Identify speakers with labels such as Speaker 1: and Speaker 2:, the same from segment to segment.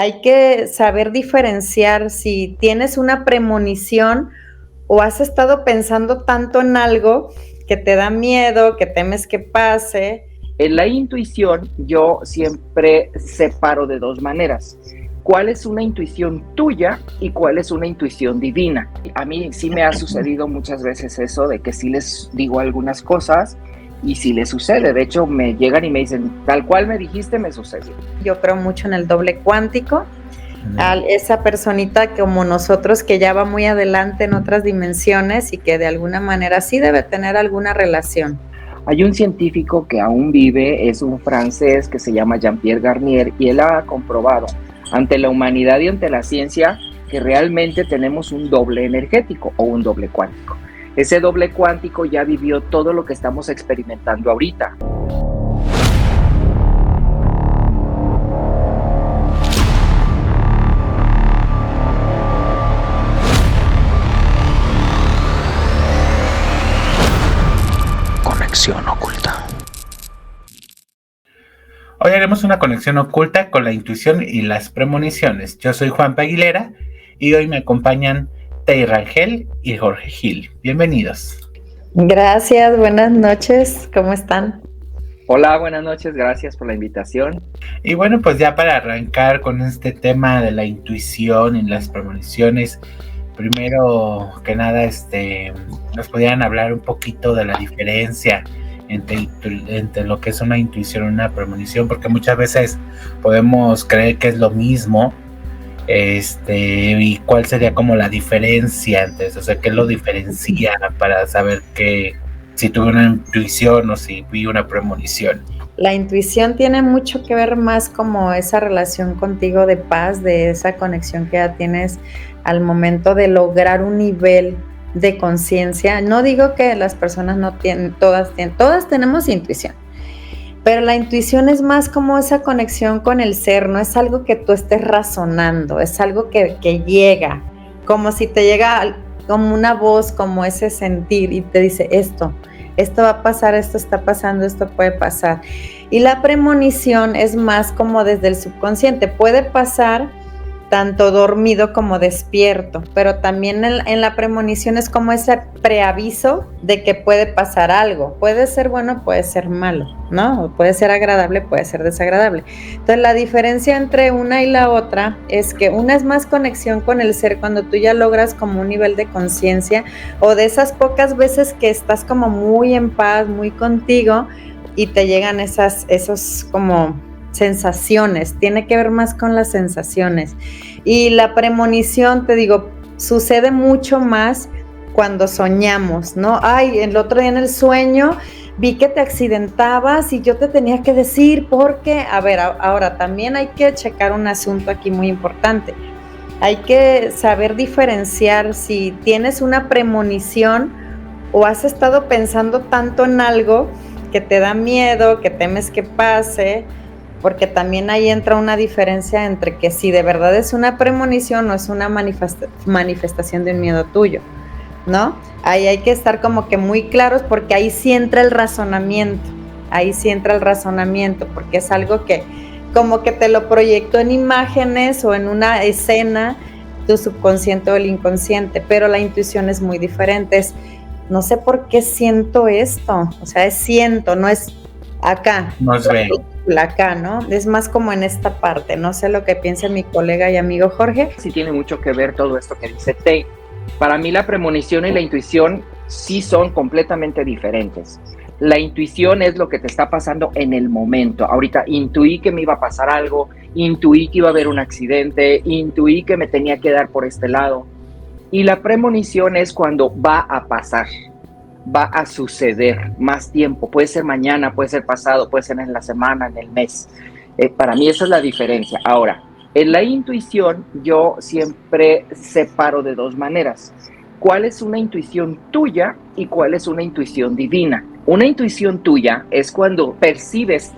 Speaker 1: Hay que saber diferenciar si tienes una premonición o has estado pensando tanto en algo que te da miedo, que temes que pase.
Speaker 2: En la intuición yo siempre separo de dos maneras. ¿Cuál es una intuición tuya y cuál es una intuición divina? A mí sí me ha sucedido muchas veces eso de que sí les digo algunas cosas y sí les sucede. De hecho, me llegan y me dicen, tal cual me dijiste, me sucedió.
Speaker 1: Yo creo mucho en el doble cuántico. A esa personita como nosotros que ya va muy adelante en otras dimensiones y que de alguna manera sí debe tener alguna relación.
Speaker 2: Hay un científico que aún vive, es un francés que se llama Jean-Pierre Garnier, y él ha comprobado ante la humanidad y ante la ciencia que realmente tenemos un doble energético o un doble cuántico. Ese doble cuántico ya vivió todo lo que estamos experimentando ahorita.
Speaker 3: Conexión oculta.
Speaker 4: Hoy haremos una conexión oculta con la intuición y las premoniciones. Yo soy Juan Aguilera y hoy me acompañan Tey Rangel y Jorge Gil. Bienvenidos.
Speaker 1: Gracias, buenas noches, ¿cómo están?
Speaker 2: Hola, buenas noches, gracias por la invitación.
Speaker 4: Y bueno, pues ya para arrancar con este tema de la intuición y las premoniciones, primero que nada, nos podrían hablar un poquito de la diferencia entre lo que es una intuición y una premonición, porque muchas veces podemos creer que es lo mismo, y cuál sería como la diferencia entre eso, o sea, qué lo diferencia para saber que si tuve una intuición o si vi una premonición.
Speaker 1: La intuición tiene mucho que ver más como esa relación contigo de paz, de esa conexión que ya tienes al momento de lograr un nivel de conciencia. No digo que las personas no tienen, todas tenemos intuición, pero la intuición es más como esa conexión con el ser, no es algo que tú estés razonando, es algo que llega, como si te llega como una voz, como ese sentir y te dice esto va a pasar, esto está pasando, esto puede pasar. Y la premonición es más como desde el subconsciente, puede pasar tanto dormido como despierto, pero también en la premonición es como ese preaviso de que puede pasar algo, puede ser bueno, puede ser malo, ¿no? Puede ser agradable, puede ser desagradable. Entonces la diferencia entre una y la otra es que una es más conexión con el ser, cuando tú ya logras como un nivel de conciencia, o de esas pocas veces que estás como muy en paz, muy contigo, y te llegan esos como sensaciones, tiene que ver más con las sensaciones. Y la premonición, te digo, sucede mucho más cuando soñamos, ¿no? Ay, el otro día en el sueño vi que te accidentabas y yo te tenía que decir por qué. A ver, ahora también hay que checar un asunto aquí muy importante. Hay que saber diferenciar si tienes una premonición o has estado pensando tanto en algo que te da miedo, que temes que pase, porque también ahí entra una diferencia entre que si de verdad es una premonición o es una manifestación de un miedo tuyo, ¿no? Ahí hay que estar como que muy claros, porque ahí sí entra el razonamiento, porque es algo que como que te lo proyectó en imágenes o en una escena, tu subconsciente o el inconsciente, pero la intuición es muy diferente, no sé por qué siento esto, o sea, siento, no es acá.
Speaker 4: No es veo.
Speaker 1: Acá, ¿no? Es más como en esta parte, no sé lo que piensa mi colega y amigo Jorge.
Speaker 2: Sí tiene mucho que ver todo esto que dice Tey. Para mí la premonición y la intuición sí son completamente diferentes. La intuición es lo que te está pasando en el momento. Ahorita intuí que me iba a pasar algo, intuí que iba a haber un accidente, intuí que me tenía que dar por este lado. Y la premonición es cuando va a pasar, va a suceder más tiempo. Puede ser mañana, puede ser pasado, puede ser en la semana, en el mes. Para mí esa es la diferencia. Ahora, en la intuición yo siempre separo de dos maneras. ¿Cuál es una intuición tuya y cuál es una intuición divina? Una intuición tuya es cuando percibes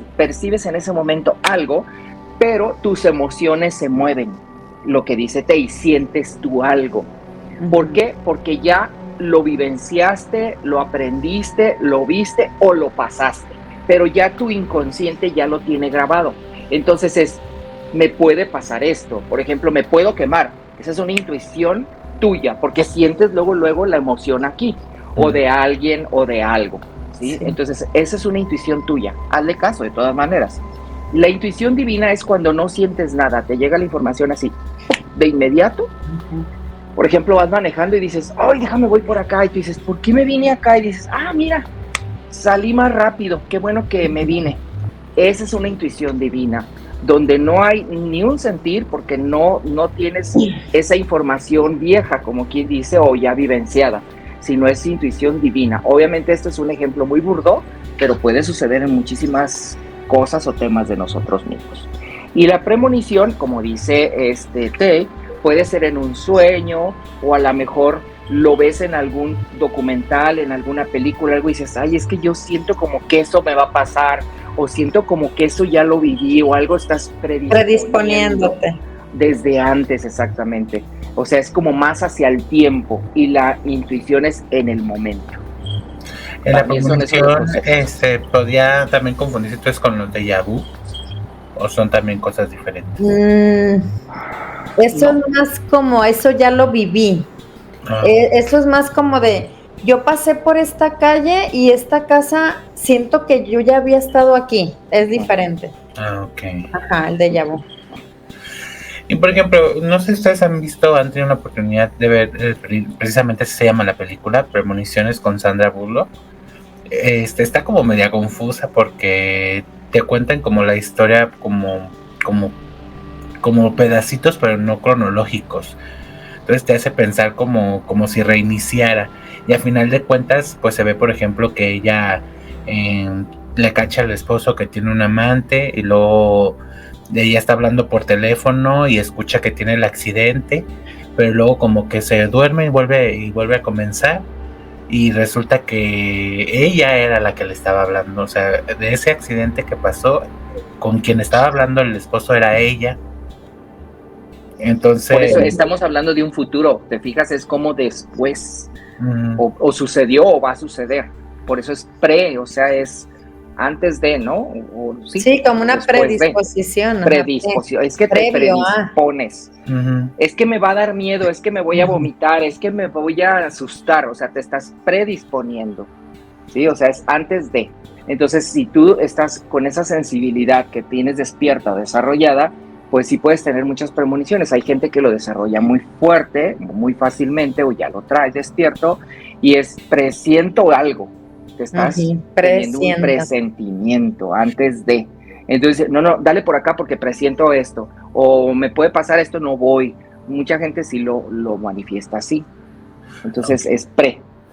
Speaker 2: en ese momento algo, pero tus emociones se mueven. Lo que dice Tey, sientes tú algo. ¿Por qué? Porque ya lo vivenciaste, lo aprendiste, lo viste o lo pasaste, pero ya tu inconsciente ya lo tiene grabado. Entonces es me puede pasar esto. Por ejemplo, me puedo quemar. Esa es una intuición tuya, porque sientes luego la emoción aquí, o de alguien o de algo, ¿sí? Entonces, esa es una intuición tuya. Hazle caso, de todas maneras. La intuición divina es cuando no sientes nada, te llega la información así, de inmediato. Por ejemplo, vas manejando y dices, ay, déjame, voy por acá, y tú dices, ¿por qué me vine acá? Y dices, mira, salí más rápido, qué bueno que me vine. Esa es una intuición divina, donde no hay ni un sentir, porque no tienes esa información vieja, como quien dice, o ya vivenciada, sino es intuición divina. Obviamente esto es un ejemplo muy burdo, pero puede suceder en muchísimas cosas o temas de nosotros mismos. Y la premonición, como dice Tei, puede ser en un sueño, o a lo mejor lo ves en algún documental, en alguna película, algo, y dices, ay, es que yo siento como que eso me va a pasar, o siento como que eso ya lo viví, o algo estás
Speaker 1: predisponiéndote
Speaker 2: desde antes, exactamente. O sea, es como más hacia el tiempo, y la intuición es en el momento.
Speaker 4: En la premonición, ¿podría también confundirse entonces con los déjà vu? ¿O son también cosas diferentes?
Speaker 1: Eso es más como, eso ya lo viví. Eso es más como de, yo pasé por esta calle y esta casa, siento que yo ya había estado aquí. Es diferente.
Speaker 4: Ok.
Speaker 1: Ajá, el déjà vu.
Speaker 4: Y por ejemplo, no sé si ustedes han tenido una oportunidad de ver, precisamente se llama la película, Premoniciones con Sandra Bullock. Está como media confusa porque te cuentan como la historia como pedacitos, pero no cronológicos. Entonces te hace pensar como si reiniciara. Y a final de cuentas, pues se ve, por ejemplo, que ella le cacha al esposo que tiene un amante, y luego ella está hablando por teléfono y escucha que tiene el accidente, pero luego como que se duerme y vuelve a comenzar. Y resulta que ella era la que le estaba hablando, o sea, de ese accidente que pasó, con quien estaba hablando el esposo era ella. Entonces,
Speaker 2: por eso estamos hablando de un futuro, te fijas, es como después, o sucedió o va a suceder. Por eso es o sea, es antes de, ¿no?
Speaker 1: Sí, como una predisposición.
Speaker 2: Predisposición, es que te predispones. Es que me va a dar miedo, es que me voy a vomitar, es que me voy a asustar, o sea, te estás predisponiendo, ¿sí? O sea, es antes de. Entonces, si tú estás con esa sensibilidad que tienes despierta o desarrollada, pues sí puedes tener muchas premoniciones. Hay gente que lo desarrolla muy fuerte, muy fácilmente, o ya lo traes despierto, y es presiento algo. Te estás teniendo un presentimiento antes de. Entonces, no, dale por acá porque presiento esto, o me puede pasar esto, no voy. Mucha gente sí lo manifiesta así. Entonces, es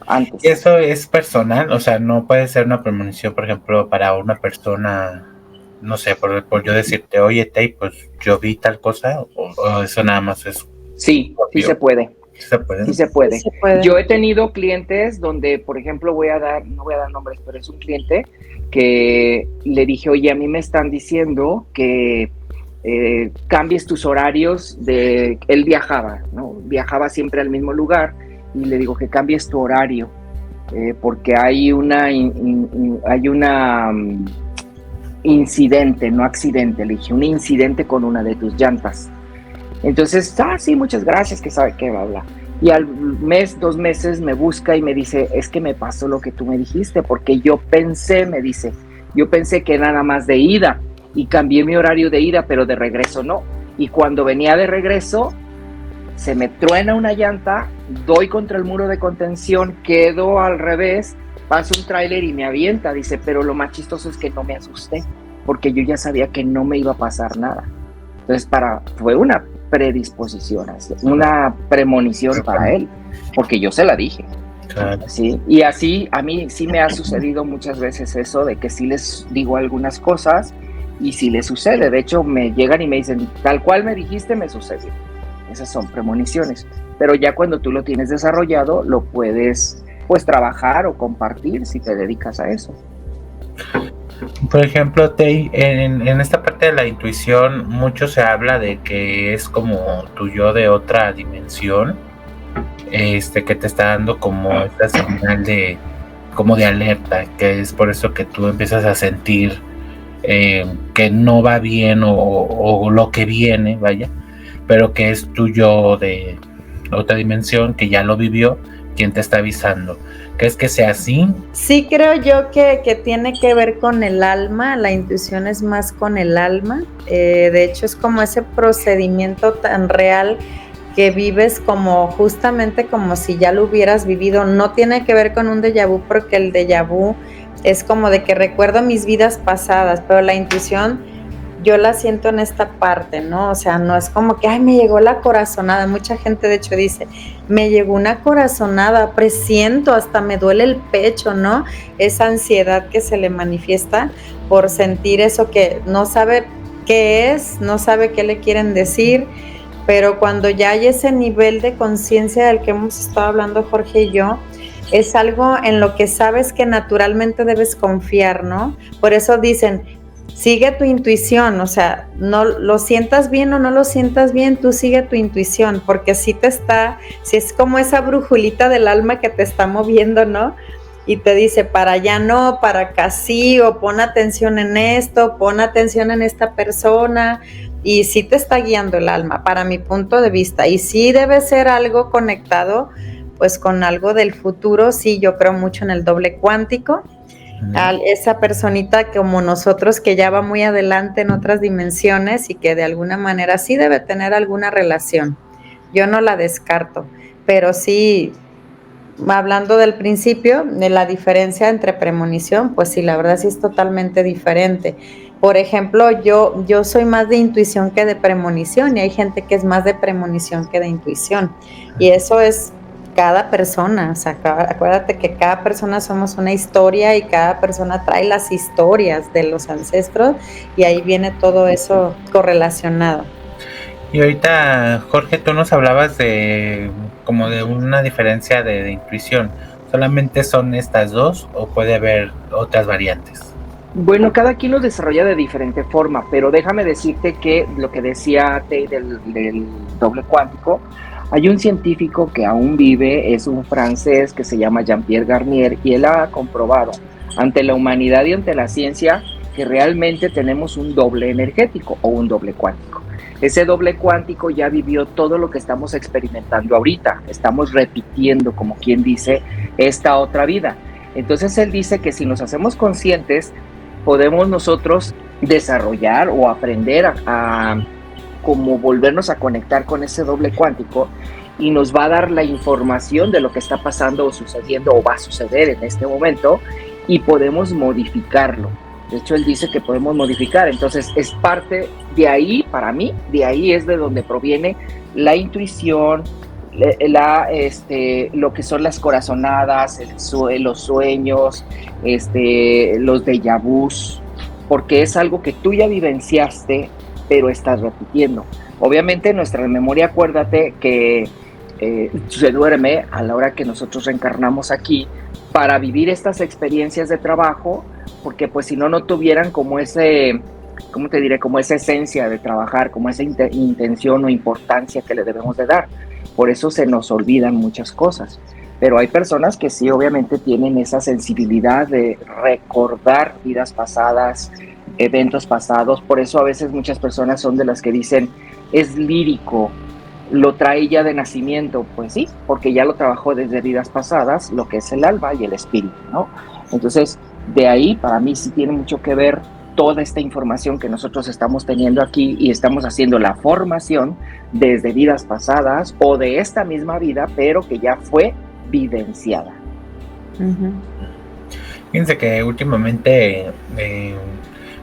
Speaker 2: antes.
Speaker 4: ¿Eso es personal? O sea, no puede ser una premonición, por ejemplo, para una persona, no sé, por yo decirte, oye, Tei, pues yo vi tal cosa, o eso nada más es.
Speaker 2: Sí se puede.
Speaker 4: Sí se puede.
Speaker 2: Yo he tenido clientes donde, por ejemplo, no voy a dar nombres, pero es un cliente que le dije, oye, a mí me están diciendo que cambies tus horarios él viajaba, ¿no? Viajaba siempre al mismo lugar, y le digo que cambies tu horario, porque hay incidente, no accidente, le dije, un incidente con una de tus llantas. Entonces, sí, muchas gracias, que sabe qué, bla, bla. Y al mes, 2 meses me busca y me dice, es que me pasó lo que tú me dijiste, porque yo pensé que era nada más de ida, y cambié mi horario de ida, pero de regreso no. Y cuando venía de regreso, se me truena una llanta, doy contra el muro de contención, quedo al revés, pasa un tráiler y me avienta. Dice, pero lo más chistoso es que no me asusté, porque yo ya sabía que no me iba a pasar nada. Entonces, fue una predisposición, una premonición para él, porque yo se la dije.
Speaker 4: Claro.
Speaker 2: Sí, y así a mí sí me ha sucedido muchas veces eso, de que sí les digo algunas cosas y sí les sucede. De hecho, me llegan y me dicen, tal cual me dijiste, me sucedió. Esas son premoniciones, pero ya cuando tú lo tienes desarrollado, lo puedes pues trabajar o compartir si te dedicas a eso.
Speaker 4: Por ejemplo, Tei, en esta parte de la intuición, mucho se habla de que es como tu yo de otra dimensión, que te está dando como esta señal de alerta, que es por eso que tú empiezas a sentir que no va bien o lo que viene, vaya, pero que es tu yo de otra dimensión que ya lo vivió, quien te está avisando. ¿Crees que sea así?
Speaker 1: Sí, creo yo que tiene que ver con el alma, la intuición es más con el alma, de hecho es como ese procedimiento tan real que vives como justamente como si ya lo hubieras vivido. No tiene que ver con un déjà vu, porque el déjà vu es como de que recuerdo mis vidas pasadas, pero la intuición yo la siento en esta parte, ¿no? O sea, no es como que, ay, me llegó la corazonada. Mucha gente de hecho dice, me llegó una corazonada, presiento, hasta me duele el pecho, ¿no? Esa ansiedad que se le manifiesta por sentir eso que no sabe qué es, no sabe qué le quieren decir, pero cuando ya hay ese nivel de conciencia del que hemos estado hablando Jorge y yo, es algo en lo que sabes que naturalmente debes confiar, ¿no? Por eso dicen, sigue tu intuición, o sea, no lo sientas bien o no lo sientas bien, tú sigue tu intuición, porque si es como esa brujulita del alma que te está moviendo, ¿no? Y te dice, para allá no, para acá sí, o pon atención en esto, pon atención en esta persona, y sí te está guiando el alma, para mi punto de vista, y sí debe ser algo conectado, pues con algo del futuro. Sí, yo creo mucho en el doble cuántico, esa personita como nosotros que ya va muy adelante en otras dimensiones y que de alguna manera sí debe tener alguna relación. Yo no la descarto, pero sí, hablando del principio, de la diferencia entre premonición, pues sí, la verdad sí es totalmente diferente. Por ejemplo, yo soy más de intuición que de premonición, y hay gente que es más de premonición que de intuición. Y eso es cada persona, o sea, acuérdate que cada persona somos una historia y cada persona trae las historias de los ancestros, y ahí viene todo eso correlacionado.
Speaker 4: Y ahorita, Jorge, tú nos hablabas de como de una diferencia de intuición. ¿Solamente son estas dos o puede haber otras variantes?
Speaker 2: Bueno, cada quien lo desarrolla de diferente forma, pero déjame decirte que lo que decía Tay del doble cuántico, hay un científico que aún vive, es un francés que se llama Jean-Pierre Garnier, y él ha comprobado ante la humanidad y ante la ciencia que realmente tenemos un doble energético o un doble cuántico. Ese doble cuántico ya vivió todo lo que estamos experimentando ahorita, estamos repitiendo, como quien dice, esta otra vida. Entonces él dice que si nos hacemos conscientes, podemos nosotros desarrollar o aprender a como volvernos a conectar con ese doble cuántico, y nos va a dar la información de lo que está pasando o sucediendo o va a suceder en este momento, y podemos modificarlo. De hecho, él dice que podemos modificar. Entonces, es parte de ahí, para mí, de ahí es de donde proviene la intuición, lo que son las corazonadas, los sueños, los déjà vus, porque es algo que tú ya vivenciaste, pero estás repitiendo. Obviamente, nuestra memoria, acuérdate que se duerme a la hora que nosotros reencarnamos aquí para vivir estas experiencias de trabajo, porque pues si no, no tuvieran como ese, ¿cómo te diré? Como esa esencia de trabajar, como esa intención o importancia que le debemos de dar. Por eso se nos olvidan muchas cosas. Pero hay personas que sí, obviamente, tienen esa sensibilidad de recordar vidas pasadas, eventos pasados. Por eso a veces muchas personas son de las que dicen, es lírico, lo trae ya de nacimiento. Pues sí, porque ya lo trabajó desde vidas pasadas, lo que es el alma y el espíritu, ¿no? Entonces, de ahí para mí sí tiene mucho que ver toda esta información que nosotros estamos teniendo aquí, y estamos haciendo la formación desde vidas pasadas o de esta misma vida, pero que ya fue vivenciada.
Speaker 4: Fíjense que últimamente me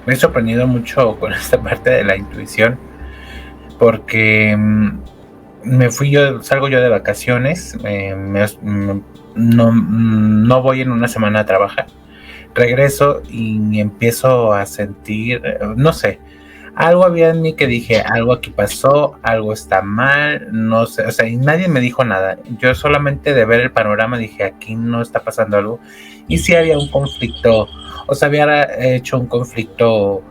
Speaker 4: he sorprendido mucho con esta parte de la intuición, porque salgo yo de vacaciones, no voy en una semana a trabajar, regreso y empiezo a sentir, no sé, algo había en mí que dije, algo aquí pasó, algo está mal, no sé, o sea, y nadie me dijo nada. Yo solamente de ver el panorama dije, aquí no está pasando algo. Y sí había un conflicto, o sea, había hecho un conflicto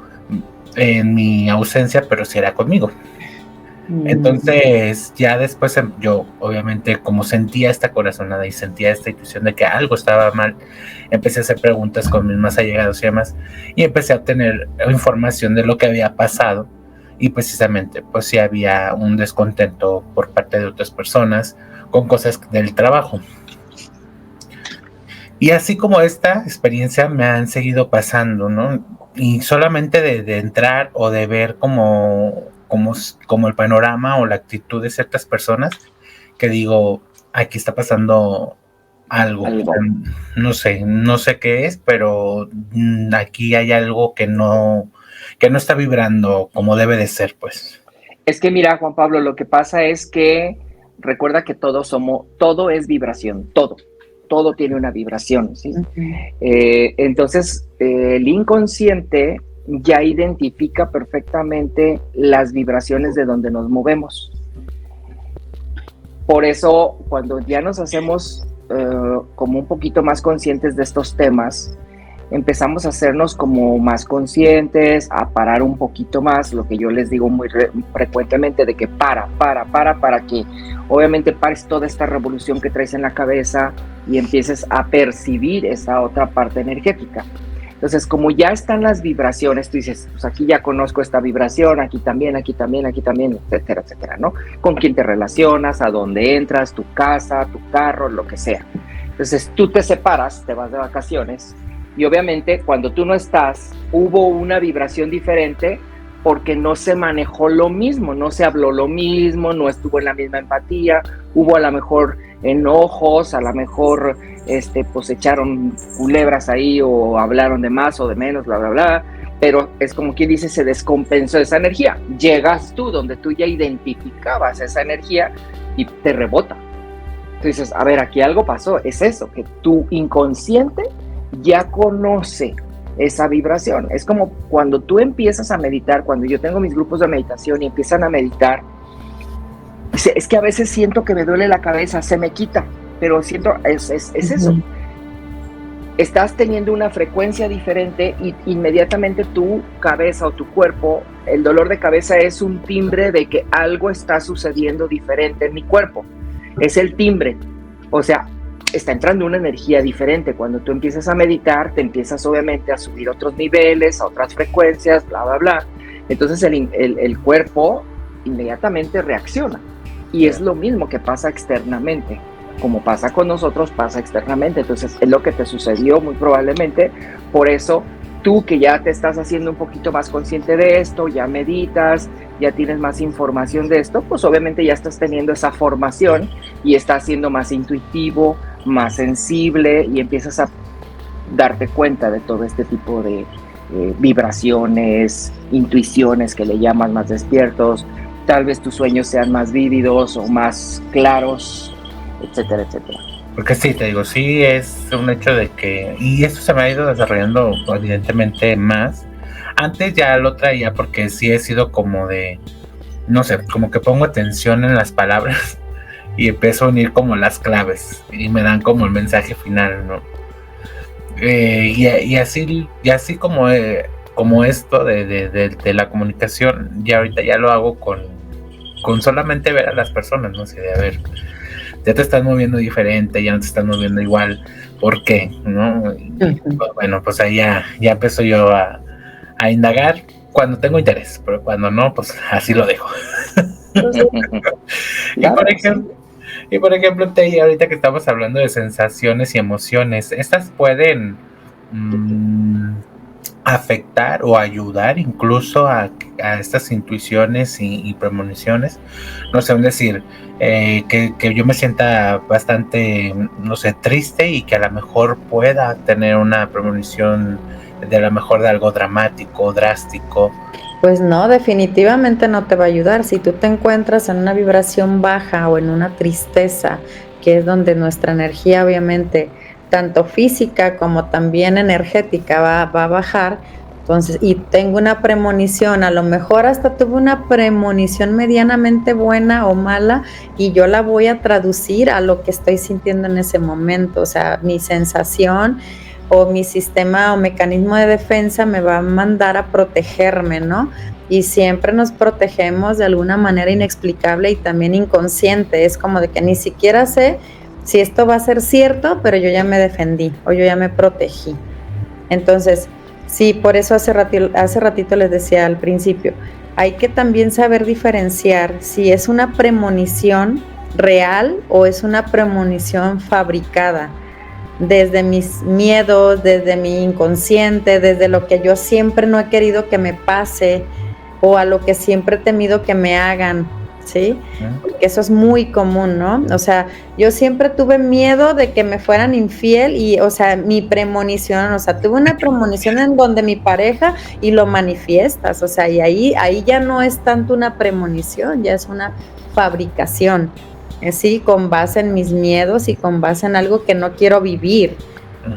Speaker 4: en mi ausencia, pero sí era conmigo. Entonces, ya después yo, obviamente, como sentía esta corazonada y sentía esta intuición de que algo estaba mal, empecé a hacer preguntas con mis más allegados y demás, y empecé a obtener información de lo que había pasado, y precisamente, pues sí había un descontento por parte de otras personas con cosas del trabajo. Y así como esta experiencia me han seguido pasando, ¿no? Y solamente de entrar o de ver como el panorama o la actitud de ciertas personas, que digo, aquí está pasando algo. No sé qué es, pero aquí hay algo que no está vibrando como debe de ser, pues.
Speaker 2: Es que mira, Juan Pablo, lo que pasa es que recuerda que todo es vibración, todo tiene una vibración, ¿sí? Entonces, el inconsciente ya identifica perfectamente las vibraciones de donde nos movemos. Por eso, cuando ya nos hacemos como un poquito más conscientes de estos temas, empezamos a hacernos como más conscientes, a parar un poquito más, lo que yo les digo muy frecuentemente, de que para que obviamente pares toda esta revolución que traes en la cabeza y empieces a percibir esa otra parte energética. Entonces, como ya están las vibraciones, tú dices, pues aquí ya conozco esta vibración, aquí también, etcétera, etcétera, ¿no? Con quién te relacionas, a dónde entras, tu casa, tu carro, lo que sea. Entonces, tú te separas, te vas de vacaciones, y obviamente cuando tú no estás, hubo una vibración diferente porque no se manejó lo mismo, no se habló lo mismo, no estuvo en la misma empatía, hubo a lo mejor enojos, a lo mejor pues echaron culebras ahí o hablaron de más o de menos, bla, bla, bla, pero es como quien dice, se descompensó esa energía. Llegas tú donde tú ya identificabas esa energía y te rebota. Entonces, a ver, aquí algo pasó, es eso, que tu inconsciente ya conoce esa vibración. Es como cuando tú empiezas a meditar, cuando yo tengo mis grupos de meditación y empiezan a meditar, es que a veces siento que me duele la cabeza, se me quita, pero siento, es eso. Estás teniendo una frecuencia diferente y inmediatamente tu cabeza o tu cuerpo, el dolor de cabeza es un timbre de que algo está sucediendo diferente en mi cuerpo. Es el timbre. O sea, está entrando una energía diferente. Cuando tú empiezas a meditar, te empiezas obviamente a subir otros niveles, a otras frecuencias, bla, bla, bla. Entonces el cuerpo inmediatamente reacciona. Y es lo mismo que pasa externamente. Como pasa con nosotros, pasa externamente. Entonces es lo que te sucedió muy probablemente. Por eso tú que ya te estás haciendo un poquito más consciente de esto, ya meditas, ya tienes más información de esto, pues obviamente ya estás teniendo esa formación y estás siendo más intuitivo, más sensible y empiezas a darte cuenta de todo este tipo de vibraciones, intuiciones que le llaman más despiertos. Tal vez tus sueños sean más vívidos o más claros, etcétera, etcétera.
Speaker 4: Porque sí, te digo, sí es un hecho de que, y esto se me ha ido desarrollando evidentemente más. Antes ya lo traía porque sí he sido como de, no sé, como que pongo atención en las palabras y empiezo a unir como las claves y me dan como el mensaje final, ¿no? Y así como esto de la comunicación, ya ahorita ya lo hago con solamente ver a las personas, no sé, de a ver, ya te estás moviendo diferente, ya no te estás moviendo igual, ¿por qué? ¿No? Y, bueno, pues ahí ya empiezo yo a indagar cuando tengo interés, pero cuando no, pues así lo dejo. Y por ejemplo, Tei, ahorita que estamos hablando de sensaciones y emociones, estas pueden afectar o ayudar incluso a estas intuiciones y premoniciones. No sé, es decir, que yo me sienta bastante, no sé, triste y que a lo mejor pueda tener una premonición de a lo mejor de algo dramático, drástico.
Speaker 1: Pues no, definitivamente no te va a ayudar. Si tú te encuentras en una vibración baja o en una tristeza, que es donde nuestra energía obviamente, tanto física como también energética va a bajar, entonces, y tengo una premonición, a lo mejor hasta tuve una premonición medianamente buena o mala y yo la voy a traducir a lo que estoy sintiendo en ese momento, o sea, mi sensación o mi sistema o mecanismo de defensa me va a mandar a protegerme, ¿no? Y siempre nos protegemos de alguna manera inexplicable y también inconsciente. Es como de que ni siquiera sé si esto va a ser cierto, pero yo ya me defendí o yo ya me protegí. Entonces, sí, por eso hace ratito les decía al principio, hay que también saber diferenciar si es una premonición real o es una premonición fabricada desde mis miedos, desde mi inconsciente, desde lo que yo siempre no he querido que me pase o a lo que siempre he temido que me hagan, ¿sí? Porque eso es muy común, ¿no? O sea, yo siempre tuve miedo de que me fueran infiel y, o sea, mi premonición, o sea, tuve una premonición en donde mi pareja y lo manifiestas, o sea, y ahí ya no es tanto una premonición, ya es una fabricación, sí, con base en mis miedos y con base en algo que no quiero vivir.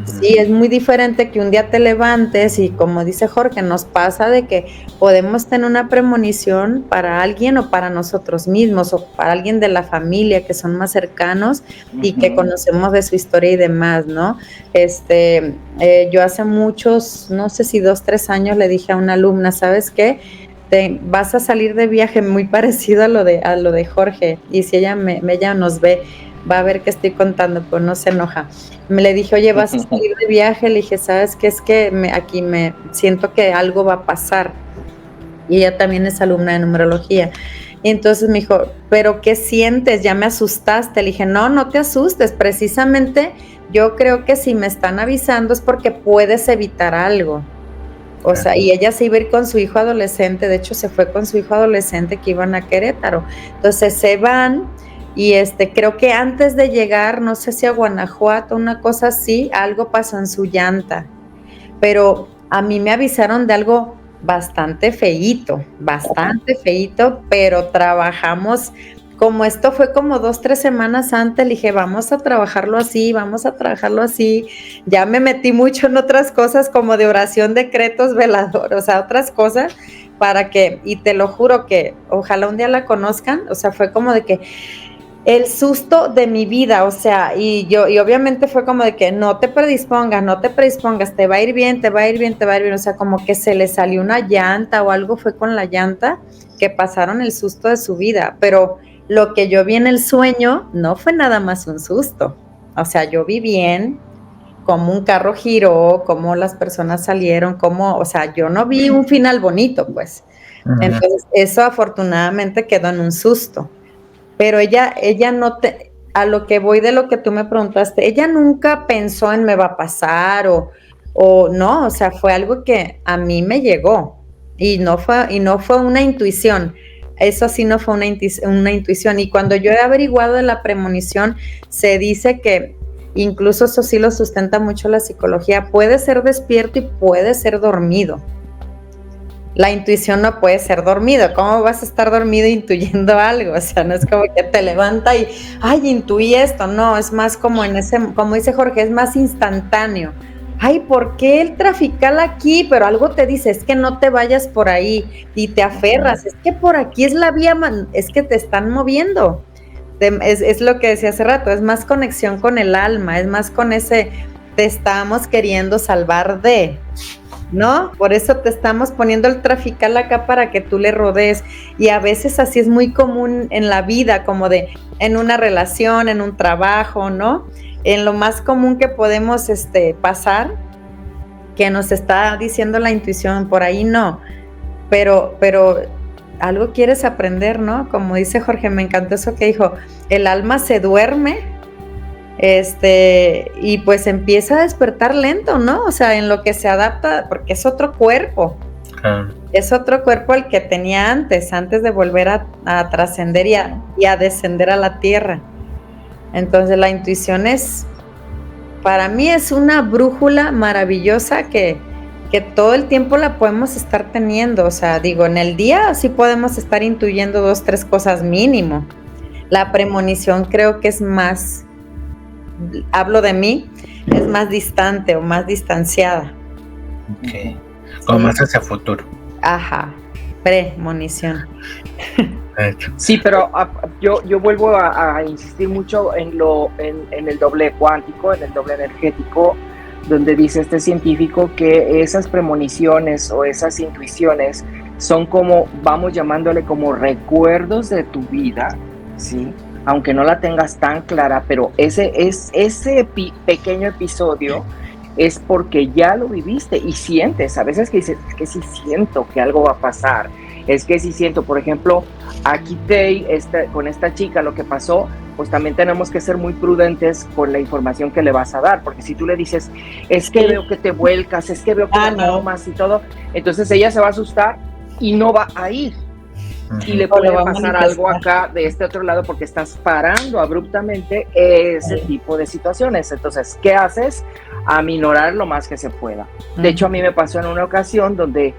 Speaker 1: Sí, es muy diferente que un día te levantes y como dice Jorge, nos pasa de que podemos tener una premonición para alguien o para nosotros mismos o para alguien de la familia que son más cercanos y que conocemos de su historia y demás, ¿no? Yo hace muchos, no sé si 2, 3 años le dije a una alumna, ¿sabes qué? Vas a salir de viaje, muy parecido a lo de Jorge, y si ella nos ve, va a ver que estoy contando, pues no se enoja. Me le dije, oye, vas a salir de viaje, le dije, ¿sabes qué? Es que aquí me siento que algo va a pasar. Y ella también es alumna de numerología. Y entonces me dijo, ¿pero qué sientes? Ya me asustaste. Le dije, no te asustes, precisamente yo creo que si me están avisando es porque puedes evitar algo. O sea, y ella se iba a ir con su hijo adolescente, de hecho se fue con su hijo adolescente que iban a Querétaro. Entonces se van y creo que antes de llegar, no sé si a Guanajuato, una cosa así, algo pasó en su llanta. Pero a mí me avisaron de algo bastante feíto, pero trabajamos. Como esto fue como 2, 3 semanas antes, le dije, vamos a trabajarlo así. Ya me metí mucho en otras cosas como de oración, decretos, velador, o sea, otras cosas para que, y te lo juro que ojalá un día la conozcan, o sea, fue como de que el susto de mi vida, o sea, y obviamente fue como de que no te predispongas, te va a ir bien, o sea, como que se le salió una llanta o algo fue con la llanta, que pasaron el susto de su vida, pero lo que yo vi en el sueño no fue nada más un susto, o sea, yo vi bien cómo un carro giró, cómo las personas salieron, o sea, yo no vi un final bonito, pues. Entonces, eso afortunadamente quedó en un susto. Pero ella a lo que voy de lo que tú me preguntaste, ella nunca pensó en me va a pasar o no, o sea, fue algo que a mí me llegó y no fue una intuición. Eso sí no fue una intuición. Y cuando yo he averiguado de la premonición, se dice que incluso eso sí lo sustenta mucho la psicología, puede ser despierto y puede ser dormido. La intuición no puede ser dormido. ¿Cómo vas a estar dormido intuyendo algo? O sea, no es como que te levanta y, ay, intuí esto. No, es más como como dice Jorge, es más instantáneo. Ay, ¿por qué el trafical aquí? Pero algo te dice, es que no te vayas por ahí y te aferras. Es que por aquí es la vía, es que te están moviendo. Es lo que decía hace rato, es más conexión con el alma, es más con ese, te estamos queriendo salvar de... ¿no? Por eso te estamos poniendo el trafical acá para que tú le rodees, y a veces así es muy común en la vida, como en una relación, en un trabajo, ¿no? En lo más común que podemos pasar, que nos está diciendo la intuición, por ahí no, pero algo quieres aprender, ¿no? Como dice Jorge, me encantó eso que dijo, el alma se duerme, y pues empieza a despertar lento, ¿no? O sea, en lo que se adapta, porque es otro cuerpo. Es otro cuerpo el que tenía antes de volver a trascender y a descender a la tierra. Entonces la intuición para mí es una brújula maravillosa que todo el tiempo la podemos estar teniendo. O sea, digo, en el día sí podemos estar intuyendo 2, 3 cosas mínimo. La premonición creo que es más, hablo de mí, es más distante o más distanciada.
Speaker 4: Ok, como más hacia futuro.
Speaker 1: Ajá, premonición.
Speaker 2: Sí, pero yo vuelvo a insistir mucho en el doble cuántico, en el doble energético, donde dice este científico que esas premoniciones o esas intuiciones son como, vamos llamándole como recuerdos de tu vida, ¿sí? Aunque no la tengas tan clara, pero ese pequeño episodio es porque ya lo viviste y sientes, a veces que dices, es que sí siento que algo va a pasar, es que sí siento, por ejemplo, aquí con esta chica lo que pasó, pues también tenemos que ser muy prudentes con la información que le vas a dar, porque si tú le dices, es que veo que te vuelcas, es que veo que te aromas y todo, entonces ella se va a asustar y no va a ir. Y le puede pasar algo acá de este otro lado porque estás parando abruptamente ese tipo de situaciones. Entonces, ¿qué haces? Aminorar lo más que se pueda. De hecho, a mí me pasó en una ocasión donde,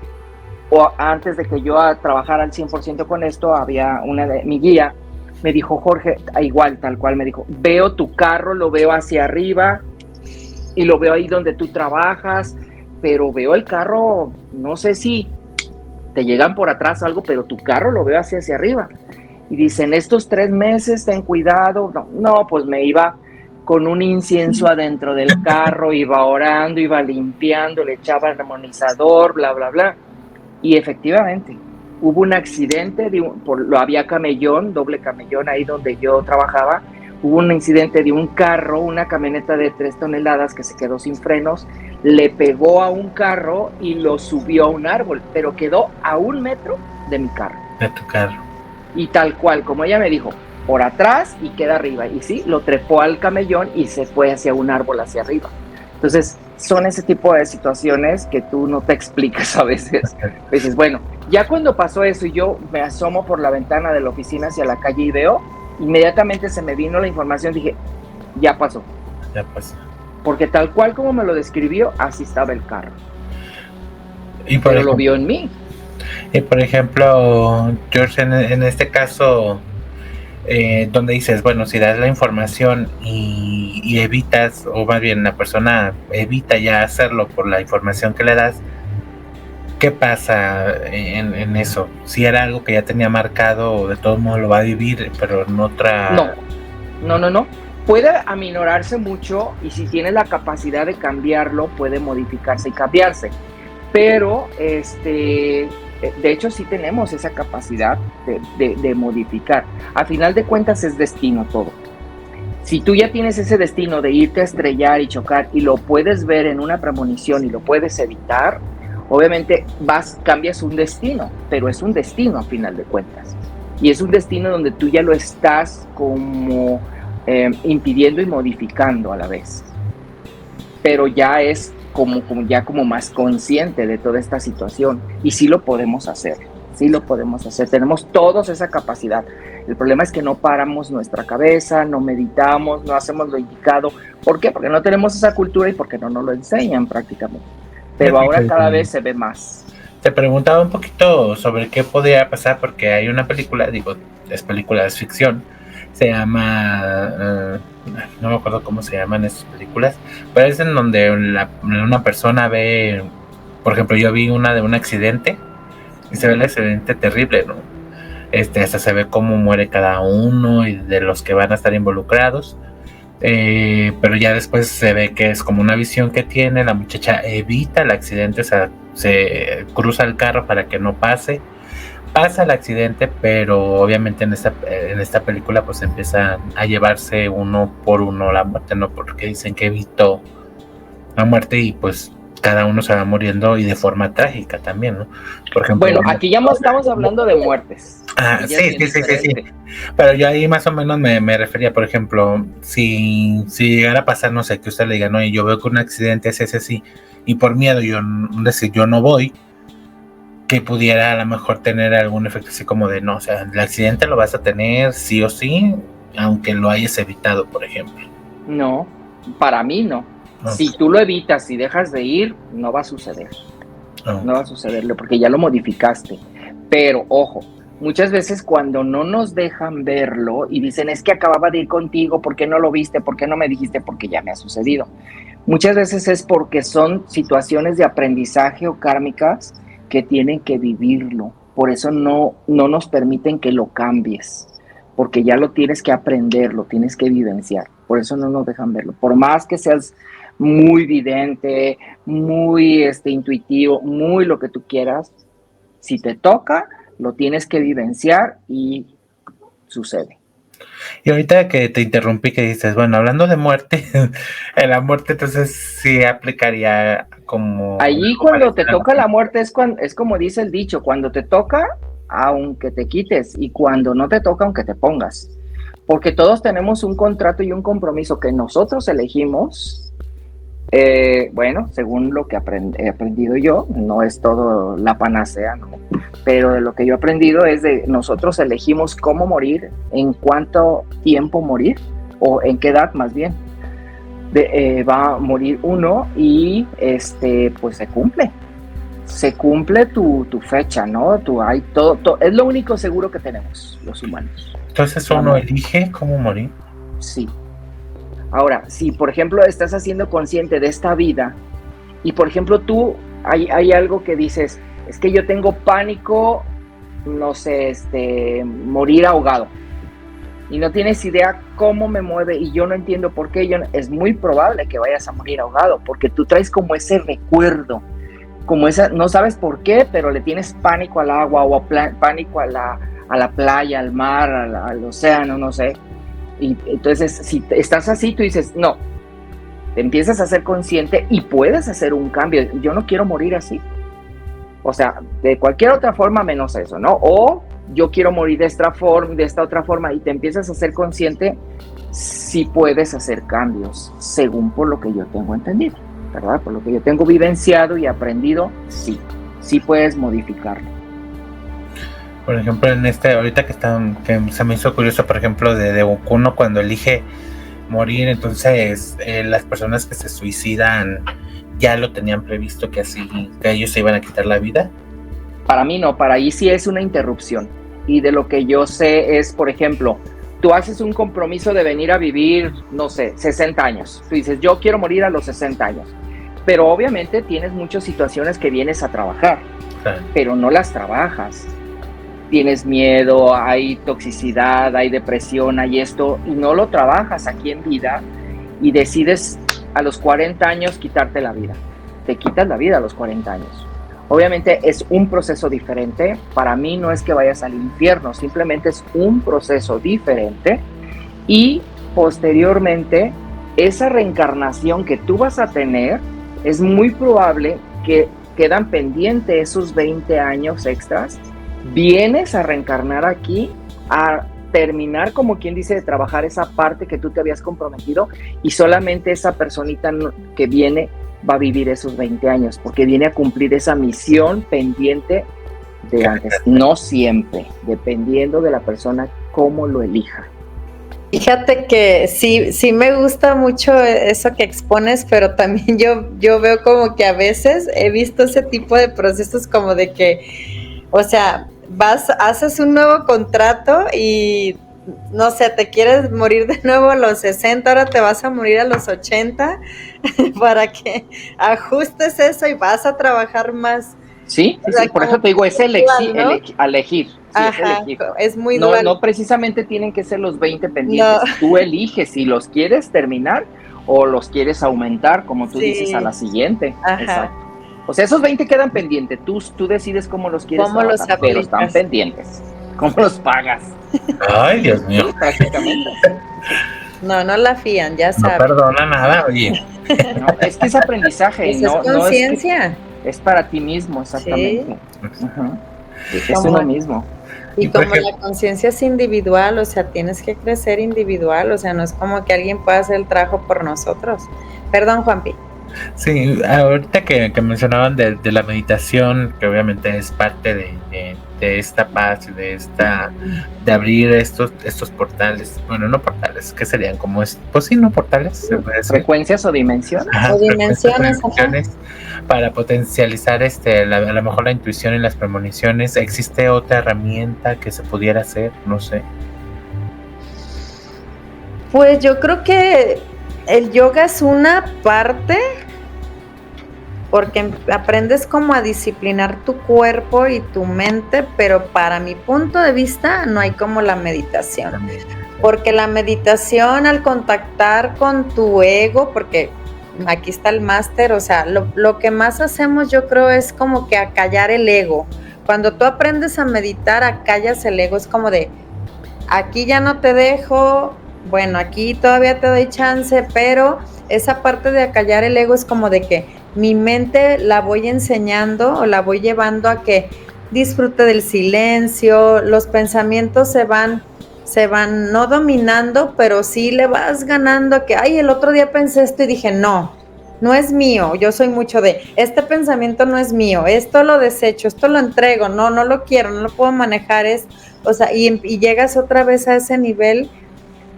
Speaker 2: antes de que yo trabajara al 100% con esto, había mi guía, me dijo, Jorge, igual, tal cual, me dijo, veo tu carro, lo veo hacia arriba y lo veo ahí donde tú trabajas, pero veo el carro, no sé si te llegan por atrás o algo, pero tu carro lo veo hacia arriba. Y dicen, estos 3 meses, ten cuidado. No, pues me iba con un incienso adentro del carro, iba orando, iba limpiando, le echaba el armonizador, bla, bla, bla. Y efectivamente, hubo un accidente, había camellón, doble camellón ahí donde yo trabajaba, hubo un incidente de un carro, una camioneta de 3 toneladas que se quedó sin frenos, le pegó a un carro y lo subió a un árbol, pero quedó a 1 metro de mi carro.
Speaker 4: De tu carro.
Speaker 2: Y tal cual, como ella me dijo, por atrás y queda arriba. Y sí, lo trepó al camellón y se fue hacia un árbol hacia arriba. Entonces, son ese tipo de situaciones que tú no te explicas a veces. Dices, bueno, ya cuando pasó eso y yo me asomo por la ventana de la oficina hacia la calle y veo, inmediatamente se me vino la información, dije, ya pasó.
Speaker 4: Ya pasó.
Speaker 2: Porque tal cual como me lo describió, así estaba el carro. Pero lo vio en mí.
Speaker 4: Y por ejemplo, George, en este caso, donde dices, bueno, si das la información y evitas, o más bien la persona evita ya hacerlo por la información que le das, ¿qué pasa en eso? Si era algo que ya tenía marcado, de todos modos lo va a vivir, pero en otra...
Speaker 2: No. Puede aminorarse mucho y si tiene la capacidad de cambiarlo, puede modificarse y cambiarse. Pero, de hecho, sí tenemos esa capacidad de modificar. A final de cuentas es destino todo. Si tú ya tienes ese destino de irte a estrellar y chocar y lo puedes ver en una premonición y lo puedes evitar, obviamente cambias un destino, pero es un destino a final de cuentas. Y es un destino donde tú ya lo estás como impidiendo y modificando a la vez. Pero ya es como más consciente de toda esta situación. Y sí lo podemos hacer. Tenemos todos esa capacidad. El problema es que no paramos nuestra cabeza, no meditamos, no hacemos lo indicado. ¿Por qué? Porque no tenemos esa cultura y porque no nos lo enseñan prácticamente. Pero ahora cada vez se ve más.
Speaker 4: Te preguntaba un poquito sobre qué podría pasar, porque hay una película, es ficción, se llama, no me acuerdo cómo se llaman esas películas, pero es en donde una persona ve, por ejemplo, yo vi una de un accidente, y se ve el accidente terrible, ¿no? Hasta se ve cómo muere cada uno y de los que van a estar involucrados. Pero ya después se ve que es como una visión que tiene, la muchacha evita el accidente, o sea, se cruza el carro para que no pasa el accidente, pero obviamente en esta película pues empiezan a llevarse uno por uno la muerte, no porque dicen que evitó la muerte y pues cada uno se va muriendo y de forma trágica también, ¿no? Por ejemplo,
Speaker 2: bueno, aquí ya no estamos hablando de muertes.
Speaker 4: Sí. Pero yo ahí más o menos me refería, por ejemplo, si llegara a pasar, no sé, que usted le diga, no, y yo veo que un accidente es ese así, y por miedo yo no voy, que pudiera a lo mejor tener algún efecto así como de, no, o sea, el accidente lo vas a tener sí o sí, aunque lo hayas evitado, por ejemplo.
Speaker 2: No, para mí no. Si tú lo evitas y dejas de ir, no va a suceder. No va a sucederlo porque ya lo modificaste. Pero, ojo, muchas veces cuando no nos dejan verlo y dicen, es que acababa de ir contigo, ¿por qué no lo viste? ¿Por qué no me dijiste? Porque ya me ha sucedido. Muchas veces es porque son situaciones de aprendizaje o kármicas que tienen que vivirlo. Por eso no nos permiten que lo cambies. Porque ya lo tienes que aprender, lo tienes que vivenciar. Por eso no nos dejan verlo. Por más que seas muy vidente, muy intuitivo, muy lo que tú quieras. Si te toca, lo tienes que vivenciar y sucede.
Speaker 4: Y ahorita que te interrumpí, que dices, bueno, hablando de muerte, en la muerte entonces sí aplicaría como...
Speaker 2: Allí cuando te toca la muerte es como dice el dicho, cuando te toca, aunque te quites, y cuando no te toca, aunque te pongas. Porque todos tenemos un contrato y un compromiso que nosotros elegimos. Bueno, según lo que he aprendido yo, no es todo la panacea, ¿no? Pero de lo que yo he aprendido es de nosotros elegimos cómo morir, en cuánto tiempo morir, o en qué edad más bien. Va a morir uno y pues se cumple tu fecha, ¿no? Hay todo, es lo único seguro que tenemos los humanos.
Speaker 4: Entonces uno elige cómo morir.
Speaker 2: Sí. Ahora, si por ejemplo estás haciendo consciente de esta vida y por ejemplo tú hay algo que dices, es que yo tengo pánico, no sé, morir ahogado y no tienes idea cómo me mueve y yo no entiendo por qué, es muy probable que vayas a morir ahogado porque tú traes como ese recuerdo, como esa, no sabes por qué, pero le tienes pánico al agua o pánico a la playa, al mar, al océano, no sé. Y entonces, si estás así, tú dices, no, te empiezas a ser consciente y puedes hacer un cambio. Yo no quiero morir así. O sea, de cualquier otra forma menos eso, ¿no? O yo quiero morir de esta otra forma y te empiezas a ser consciente, sí puedes hacer cambios, según por lo que yo tengo entendido, ¿verdad? Por lo que yo tengo vivenciado y aprendido, sí puedes modificarlo.
Speaker 4: Por ejemplo, en ahorita que se me hizo curioso, por ejemplo, de Okuno cuando elige morir, entonces las personas que se suicidan ya lo tenían previsto que ellos se iban a quitar la vida.
Speaker 2: Para mí no, para ahí sí es una interrupción. Y de lo que yo sé es, por ejemplo, tú haces un compromiso de venir a vivir, no sé, 60 años. Tú dices, yo quiero morir a los 60 años. Pero obviamente tienes muchas situaciones que vienes a trabajar, claro, pero no las trabajas. Tienes miedo, hay toxicidad, hay depresión, hay esto, y no lo trabajas aquí en vida y decides a los 40 años quitarte la vida. Te quitas la vida a los 40 años. Obviamente es un proceso diferente. Para mí no es que vayas al infierno, simplemente es un proceso diferente y posteriormente esa reencarnación que tú vas a tener es muy probable que quedan pendientes esos 20 años extras. Vienes a reencarnar aquí, a terminar, como quien dice, de trabajar esa parte que tú te habías comprometido y solamente esa personita que viene va a vivir esos 20 años porque viene a cumplir esa misión pendiente de antes. No siempre, dependiendo de la persona cómo lo elija.
Speaker 1: Fíjate que sí me gusta mucho eso que expones, pero también yo veo como que a veces he visto ese tipo de procesos como de que, o sea, haces un nuevo contrato y no sé, te quieres morir de nuevo a los 60, ahora te vas a morir a los 80 para que ajustes eso y vas a trabajar más.
Speaker 2: Sí, por eso te digo, es elegir.
Speaker 1: Ajá, es muy
Speaker 2: dual. No precisamente tienen que ser los 20 pendientes. No. Tú eliges si los quieres terminar o los quieres aumentar, como tú dices, a la siguiente.
Speaker 1: Ajá.
Speaker 2: Exacto. O sea, esos 20 quedan pendientes. Tú decides cómo los quieres trabajar, pero están pendientes. ¿Cómo los pagas?
Speaker 4: Ay, Dios mío.
Speaker 2: Sí, prácticamente.
Speaker 1: No la fían, ya sabes.
Speaker 4: No perdona nada, oye.
Speaker 2: No, es que es aprendizaje.
Speaker 1: Pues no, es conciencia.
Speaker 2: Es para ti mismo, exactamente.
Speaker 1: Sí.
Speaker 2: Es uno mismo.
Speaker 1: Y como la conciencia es individual, o sea, tienes que crecer individual, o sea, no es como que alguien pueda hacer el trabajo por nosotros. Perdón, Juanpi.
Speaker 4: Sí, ahorita que mencionaban de la meditación, que obviamente es parte de esta paz, de abrir estos portales, bueno, no portales, ¿qué serían? Como pues sí, no portales,
Speaker 2: frecuencias o dimensiones.
Speaker 1: Ajá, o dimensiones
Speaker 4: para potencializar a lo mejor la intuición y las premoniciones. ¿Existe otra herramienta que se pudiera hacer? No sé.
Speaker 1: Pues yo creo que el yoga es una parte, porque aprendes como a disciplinar tu cuerpo y tu mente, pero para mi punto de vista no hay como la meditación. Porque la meditación, al contactar con tu ego, porque aquí está el máster, o sea, lo que más hacemos yo creo es como que acallar el ego. Cuando tú aprendes a meditar, acallas el ego, es como de, aquí ya no te dejo, bueno, aquí todavía te doy chance, pero esa parte de acallar el ego es como de que mi mente la voy enseñando o la voy llevando a que disfrute del silencio, los pensamientos se van no dominando, pero sí le vas ganando a que, ay, el otro día pensé esto y dije, no es mío, yo soy mucho de, este pensamiento no es mío, esto lo desecho, esto lo entrego, no lo quiero, no lo puedo manejar, o sea, y llegas otra vez a ese nivel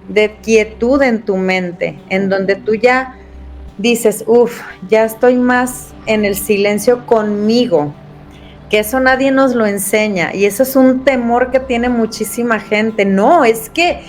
Speaker 1: de quietud en tu mente, en donde tú ya dices, ya estoy más en el silencio conmigo, que eso nadie nos lo enseña, y eso es un temor que tiene muchísima gente. No, es que,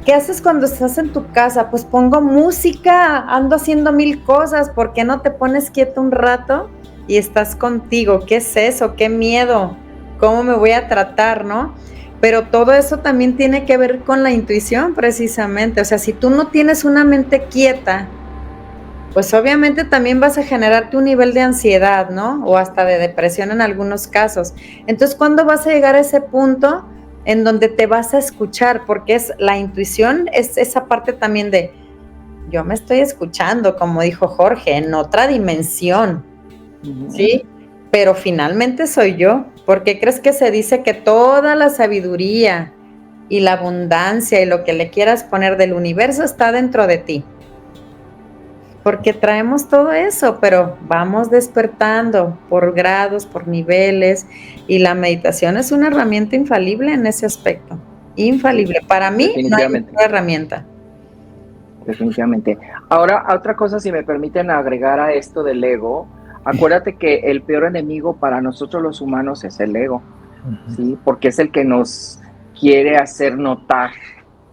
Speaker 1: ¿qué haces cuando estás en tu casa? Pues pongo música, ando haciendo 1000 cosas, ¿por qué no te pones quieto un rato y estás contigo? ¿Qué es eso? ¿Qué miedo? ¿Cómo me voy a tratar, no? Pero todo eso también tiene que ver con la intuición, precisamente. O sea, si tú no tienes una mente quieta, pues obviamente también vas a generarte un nivel de ansiedad, ¿no? O hasta de depresión en algunos casos. Entonces, ¿cuándo vas a llegar a ese punto en donde te vas a escuchar? Porque es la intuición, es esa parte también de, yo me estoy escuchando, como dijo Jorge, en otra dimensión, ¿sí? Pero finalmente soy yo. ¿Por qué crees que se dice que toda la sabiduría y la abundancia y lo que le quieras poner del universo está dentro de ti? Porque traemos todo eso, pero vamos despertando por grados, por niveles, y la meditación es una herramienta infalible en ese aspecto. Infalible. Para mí no hay otra herramienta.
Speaker 2: Definitivamente. Ahora, otra cosa, si me permiten agregar a esto del ego, acuérdate que el peor enemigo para nosotros los humanos es el ego, ¿sí? Porque es el que nos quiere hacer notar,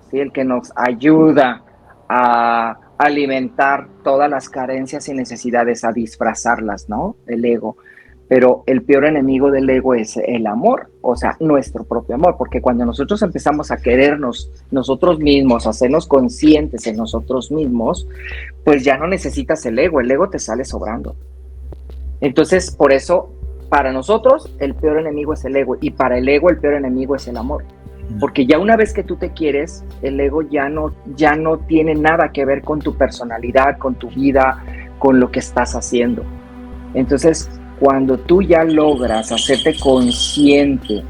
Speaker 2: ¿sí? El que nos ayuda a alimentar todas las carencias y necesidades, a disfrazarlas, ¿no? El ego. Pero el peor enemigo del ego es el amor, o sea, nuestro propio amor, porque cuando nosotros empezamos a querernos nosotros mismos, a hacernos conscientes en nosotros mismos, pues ya no necesitas el ego te sale sobrando. Entonces, por eso, para nosotros, el peor enemigo es el ego, y para el ego, el peor enemigo es el amor. Porque ya una vez que tú te quieres, el ego ya no tiene nada que ver con tu personalidad, con tu vida, con lo que estás haciendo. Entonces, cuando tú ya logras hacerte consciente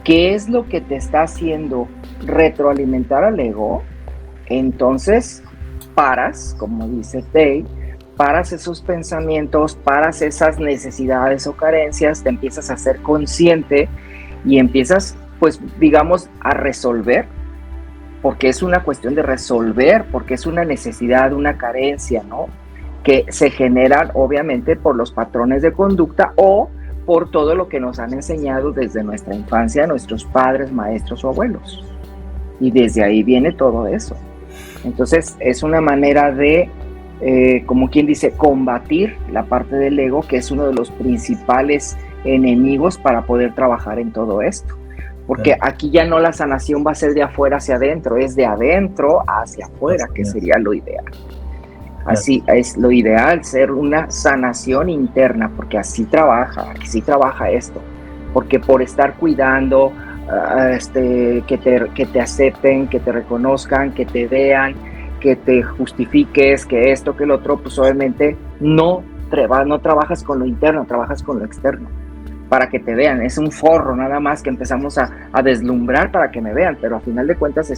Speaker 2: qué es lo que te está haciendo retroalimentar al ego, entonces paras, como dice Tay, paras esos pensamientos, paras esas necesidades o carencias, te empiezas a ser consciente y empiezas, pues, digamos, a resolver, porque es una cuestión de resolver, porque es una necesidad, una carencia, ¿no? Que se generan, obviamente, por los patrones de conducta o por todo lo que nos han enseñado desde nuestra infancia, nuestros padres, maestros o abuelos. Y desde ahí viene todo eso. Entonces, es una manera de, como quien dice, combatir la parte del ego, que es uno de los principales enemigos para poder trabajar en todo esto. Porque aquí ya no la sanación va a ser de afuera hacia adentro, es de adentro hacia afuera, que sería lo ideal. Así es lo ideal, ser una sanación interna, porque así trabaja esto. Porque por estar cuidando, que te acepten, que te reconozcan, que te vean, que te justifiques, que esto, que el otro, pues obviamente no trabajas con lo interno, trabajas con lo externo, para que te vean. Es un forro nada más que empezamos a deslumbrar para que me vean, pero a final de cuentas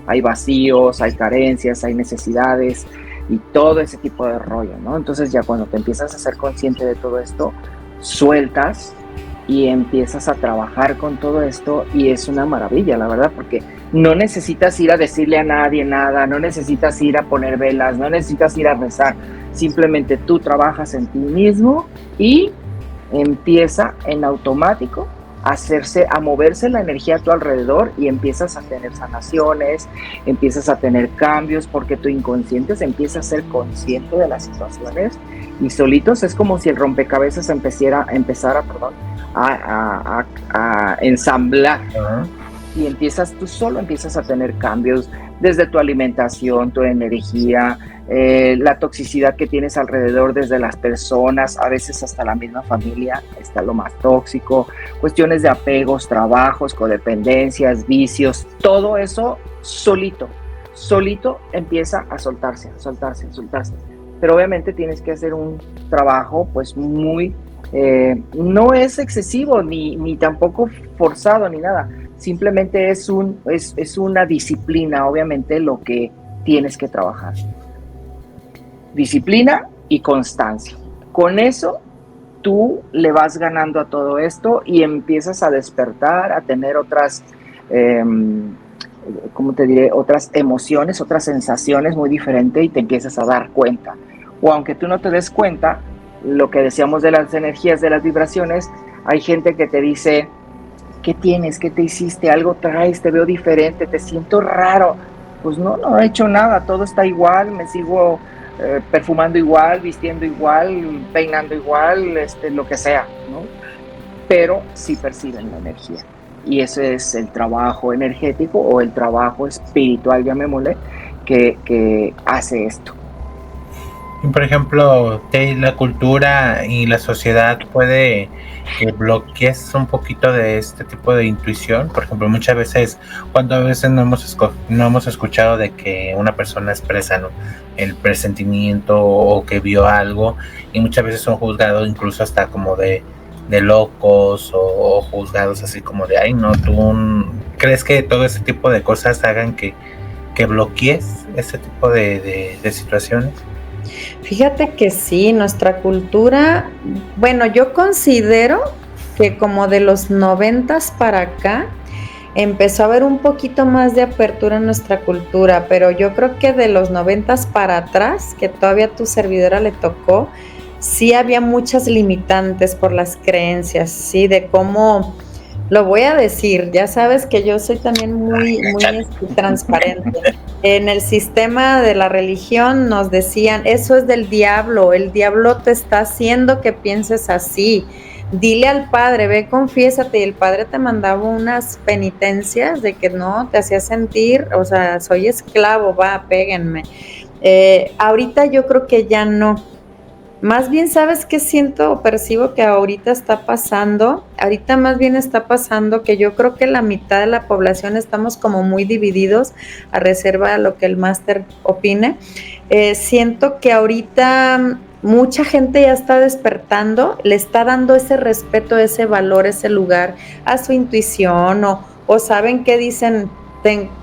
Speaker 2: hay vacíos, hay carencias, hay necesidades y todo ese tipo de rollo, ¿no? Entonces ya cuando te empiezas a ser consciente de todo esto, sueltas y empiezas a trabajar con todo esto, y es una maravilla, la verdad, porque no necesitas ir a decirle a nadie nada, no necesitas ir a poner velas, no necesitas ir a rezar, simplemente tú trabajas en ti mismo y empieza en automático a moverse la energía a tu alrededor, y empiezas a tener sanaciones, empiezas a tener cambios, porque tu inconsciente se empieza a ser consciente de las situaciones, y solitos es como si el rompecabezas empezara a ensamblar. y tú solo empiezas a tener cambios desde tu alimentación, tu energía, la toxicidad que tienes alrededor desde las personas, a veces hasta la misma familia está lo más tóxico, cuestiones de apegos, trabajos, codependencias, vicios, todo eso solito empieza a soltarse. Pero obviamente tienes que hacer un trabajo pues muy, no es excesivo ni tampoco forzado ni nada, simplemente es una disciplina, obviamente, lo que tienes que trabajar. Disciplina y constancia. Con eso tú le vas ganando a todo esto y empiezas a despertar, a tener otras, ¿cómo te diré? Otras emociones, otras sensaciones muy diferentes y te empiezas a dar cuenta. O aunque tú no te des cuenta, lo que decíamos de las energías, de las vibraciones, hay gente que te dice, ¿qué tienes? ¿Qué te hiciste? Algo traes, te veo diferente, te siento raro. Pues no he hecho nada, todo está igual, me sigo perfumando igual, vistiendo igual, peinando igual, lo que sea, ¿no? Pero sí perciben la energía. Y ese es el trabajo energético o el trabajo espiritual, llamémosle, que hace esto.
Speaker 4: Por ejemplo, la cultura y la sociedad puede que bloquees un poquito de este tipo de intuición. Por ejemplo, muchas veces, cuando a veces no hemos escuchado de que una persona expresa, ¿no?, el presentimiento o que vio algo, y muchas veces son juzgados incluso hasta como de locos o juzgados así como de, ay, no, tú crees que todo ese tipo de cosas hagan que bloquees ese tipo de situaciones.
Speaker 1: Fíjate que sí, nuestra cultura, bueno, yo considero que como de los 90s para acá empezó a haber un poquito más de apertura en nuestra cultura, pero yo creo que de los 90s para atrás, que todavía a tu servidora le tocó, sí había muchas limitantes por las creencias, sí, de cómo, lo voy a decir, ya sabes que yo soy también muy transparente. En el sistema de la religión nos decían, eso es del diablo, el diablo te está haciendo que pienses así. Dile al padre, ve, confiésate, y el padre te mandaba unas penitencias de que no, te hacía sentir, o sea, soy esclavo, va, péguenme. Ahorita yo creo que ya no. Más bien, ¿sabes qué siento o percibo que ahorita está pasando? Ahorita más bien está pasando que yo creo que la mitad de la población estamos como muy divididos, a reserva de lo que el máster opine. Siento que ahorita mucha gente ya está despertando, le está dando ese respeto, ese valor, ese lugar a su intuición o saben qué dicen.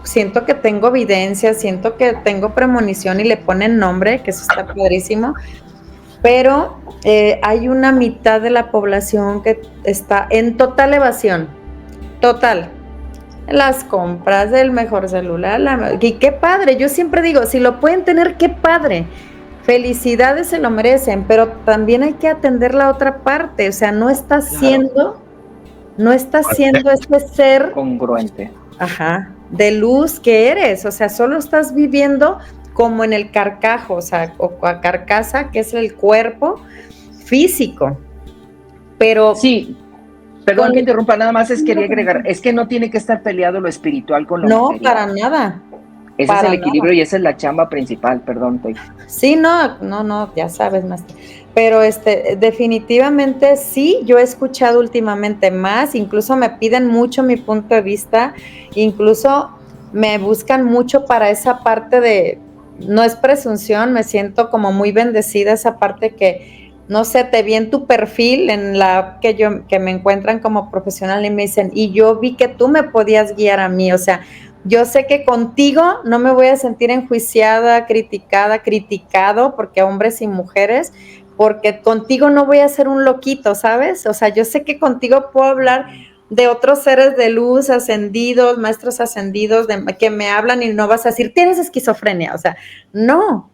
Speaker 1: Siento que tengo evidencia, siento que tengo premonición y le ponen nombre, que eso está padrísimo. Pero hay una mitad de la población que está en total evasión, total. Las compras del mejor celular, y qué padre, yo siempre digo, si lo pueden tener, qué padre, felicidades, se lo merecen, pero también hay que atender la otra parte, o sea, no está siendo ese ser
Speaker 2: congruente,
Speaker 1: de luz que eres, o sea, solo estás viviendo como en el carcajo, o sea, o carcasa, que es el cuerpo físico. Pero
Speaker 2: sí, perdón que interrumpa, nada más quería agregar, es que no tiene que estar peleado lo espiritual con lo material.
Speaker 1: No, para nada.
Speaker 2: Ese es el equilibrio y esa es la chamba principal, perdón.
Speaker 1: Sí, no, ya sabes, maestro. Pero definitivamente sí, yo he escuchado últimamente más, incluso me piden mucho mi punto de vista, incluso me buscan mucho para esa parte de, no es presunción, me siento como muy bendecida, esa parte que, no sé, te vi en tu perfil, en la que me encuentran como profesional y me dicen, y yo vi que tú me podías guiar a mí, o sea, yo sé que contigo no me voy a sentir enjuiciada, criticado, porque hombres y mujeres, porque contigo no voy a ser un loquito, ¿sabes? O sea, yo sé que contigo puedo hablar de otros seres de luz ascendidos, maestros ascendidos, que me hablan y no vas a decir, tienes esquizofrenia, o sea, no,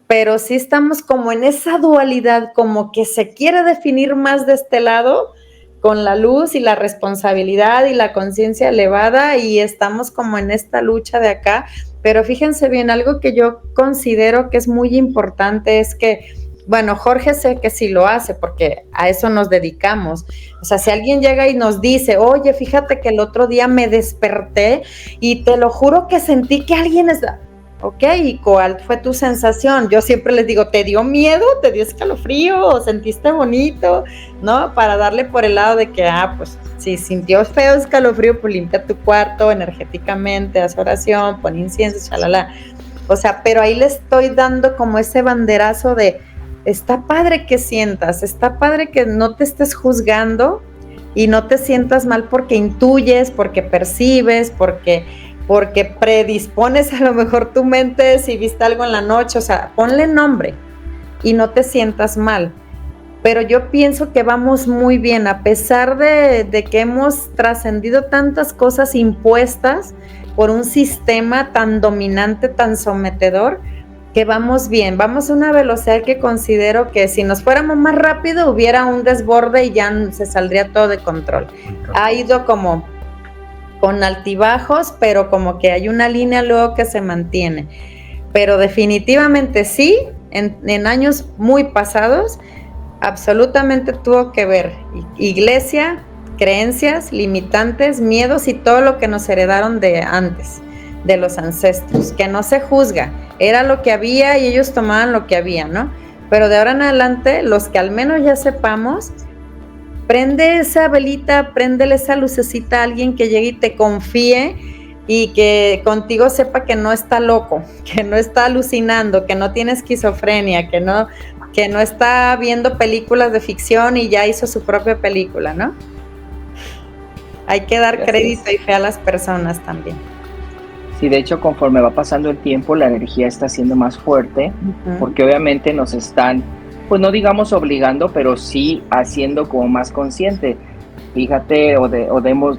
Speaker 1: pero sí estamos como en esa dualidad, como que se quiere definir más de este lado, con la luz y la responsabilidad y la conciencia elevada, y estamos como en esta lucha de acá, pero fíjense bien, algo que yo considero que es muy importante es que bueno, Jorge sé que sí lo hace porque a eso nos dedicamos. O sea, si alguien llega y nos dice, oye, fíjate que el otro día me desperté y te lo juro que sentí que alguien está... Ok, ¿y cuál fue tu sensación? Yo siempre les digo, ¿te dio miedo? ¿Te dio escalofrío? ¿O sentiste bonito? ¿No? Para darle por el lado de que, pues, si sintió feo escalofrío, pues limpia tu cuarto energéticamente, haz oración, pon incienso, chalala. O sea, pero ahí le estoy dando como ese banderazo de, está padre que sientas, está padre que no te estés juzgando y no te sientas mal porque intuyes, porque percibes, porque predispones a lo mejor tu mente si viste algo en la noche, o sea, ponle nombre y no te sientas mal. Pero yo pienso que vamos muy bien, a pesar de que hemos trascendido tantas cosas impuestas por un sistema tan dominante, tan sometedor, que vamos bien, vamos a una velocidad que considero que si nos fuéramos más rápido hubiera un desborde y ya se saldría todo de control. Ha ido como con altibajos, pero como que hay una línea luego que se mantiene. Pero definitivamente sí, en años muy pasados, absolutamente tuvo que ver iglesia, creencias, limitantes, miedos y todo lo que nos heredaron de antes, de los ancestros, que no se juzga, era lo que había y ellos tomaban lo que había, ¿no? Pero de ahora en adelante, los que al menos ya sepamos, prende esa velita, préndele esa lucecita a alguien que llegue y te confíe y que contigo sepa que no está loco, que no está alucinando, que no tiene esquizofrenia, que no está viendo películas de ficción y ya hizo su propia película, ¿no? Hay que dar crédito y fe a las personas también.
Speaker 2: Sí, de hecho, conforme va pasando el tiempo, la energía está siendo más fuerte, porque obviamente nos están, pues no digamos obligando, pero sí haciendo como más consciente. Fíjate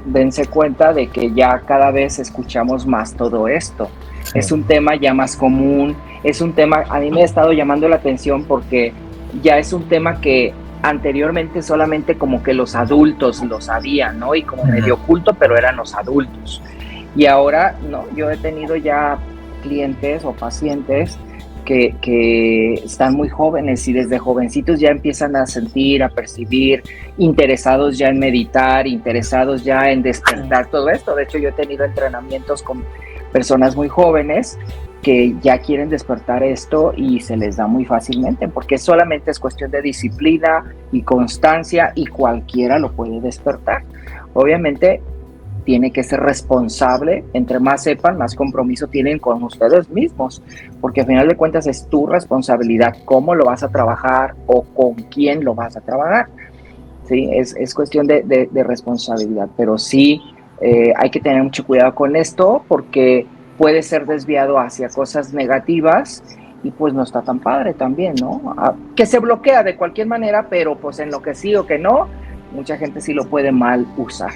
Speaker 2: dense cuenta de que ya cada vez escuchamos más todo esto. Sí. Es un tema ya más común, es un tema, a mí me ha estado llamando la atención porque ya es un tema que anteriormente solamente como que los adultos lo sabían, ¿no? Y como medio oculto, pero eran los adultos. Y ahora, no, yo he tenido ya clientes o pacientes que están muy jóvenes y desde jovencitos ya empiezan a sentir, a percibir, interesados ya en meditar, interesados ya en despertar todo esto. De hecho, yo he tenido entrenamientos con personas muy jóvenes que ya quieren despertar esto y se les da muy fácilmente, porque solamente es cuestión de disciplina y constancia y cualquiera lo puede despertar. Obviamente, tiene que ser responsable, entre más sepan, más compromiso tienen con ustedes mismos, porque al final de cuentas es tu responsabilidad cómo lo vas a trabajar o con quién lo vas a trabajar. Sí, es cuestión de responsabilidad, pero sí hay que tener mucho cuidado con esto porque puede ser desviado hacia cosas negativas y pues no está tan padre también, ¿no? Que se bloquea de cualquier manera, pero pues en lo que sí o que no, mucha gente sí lo puede mal usar.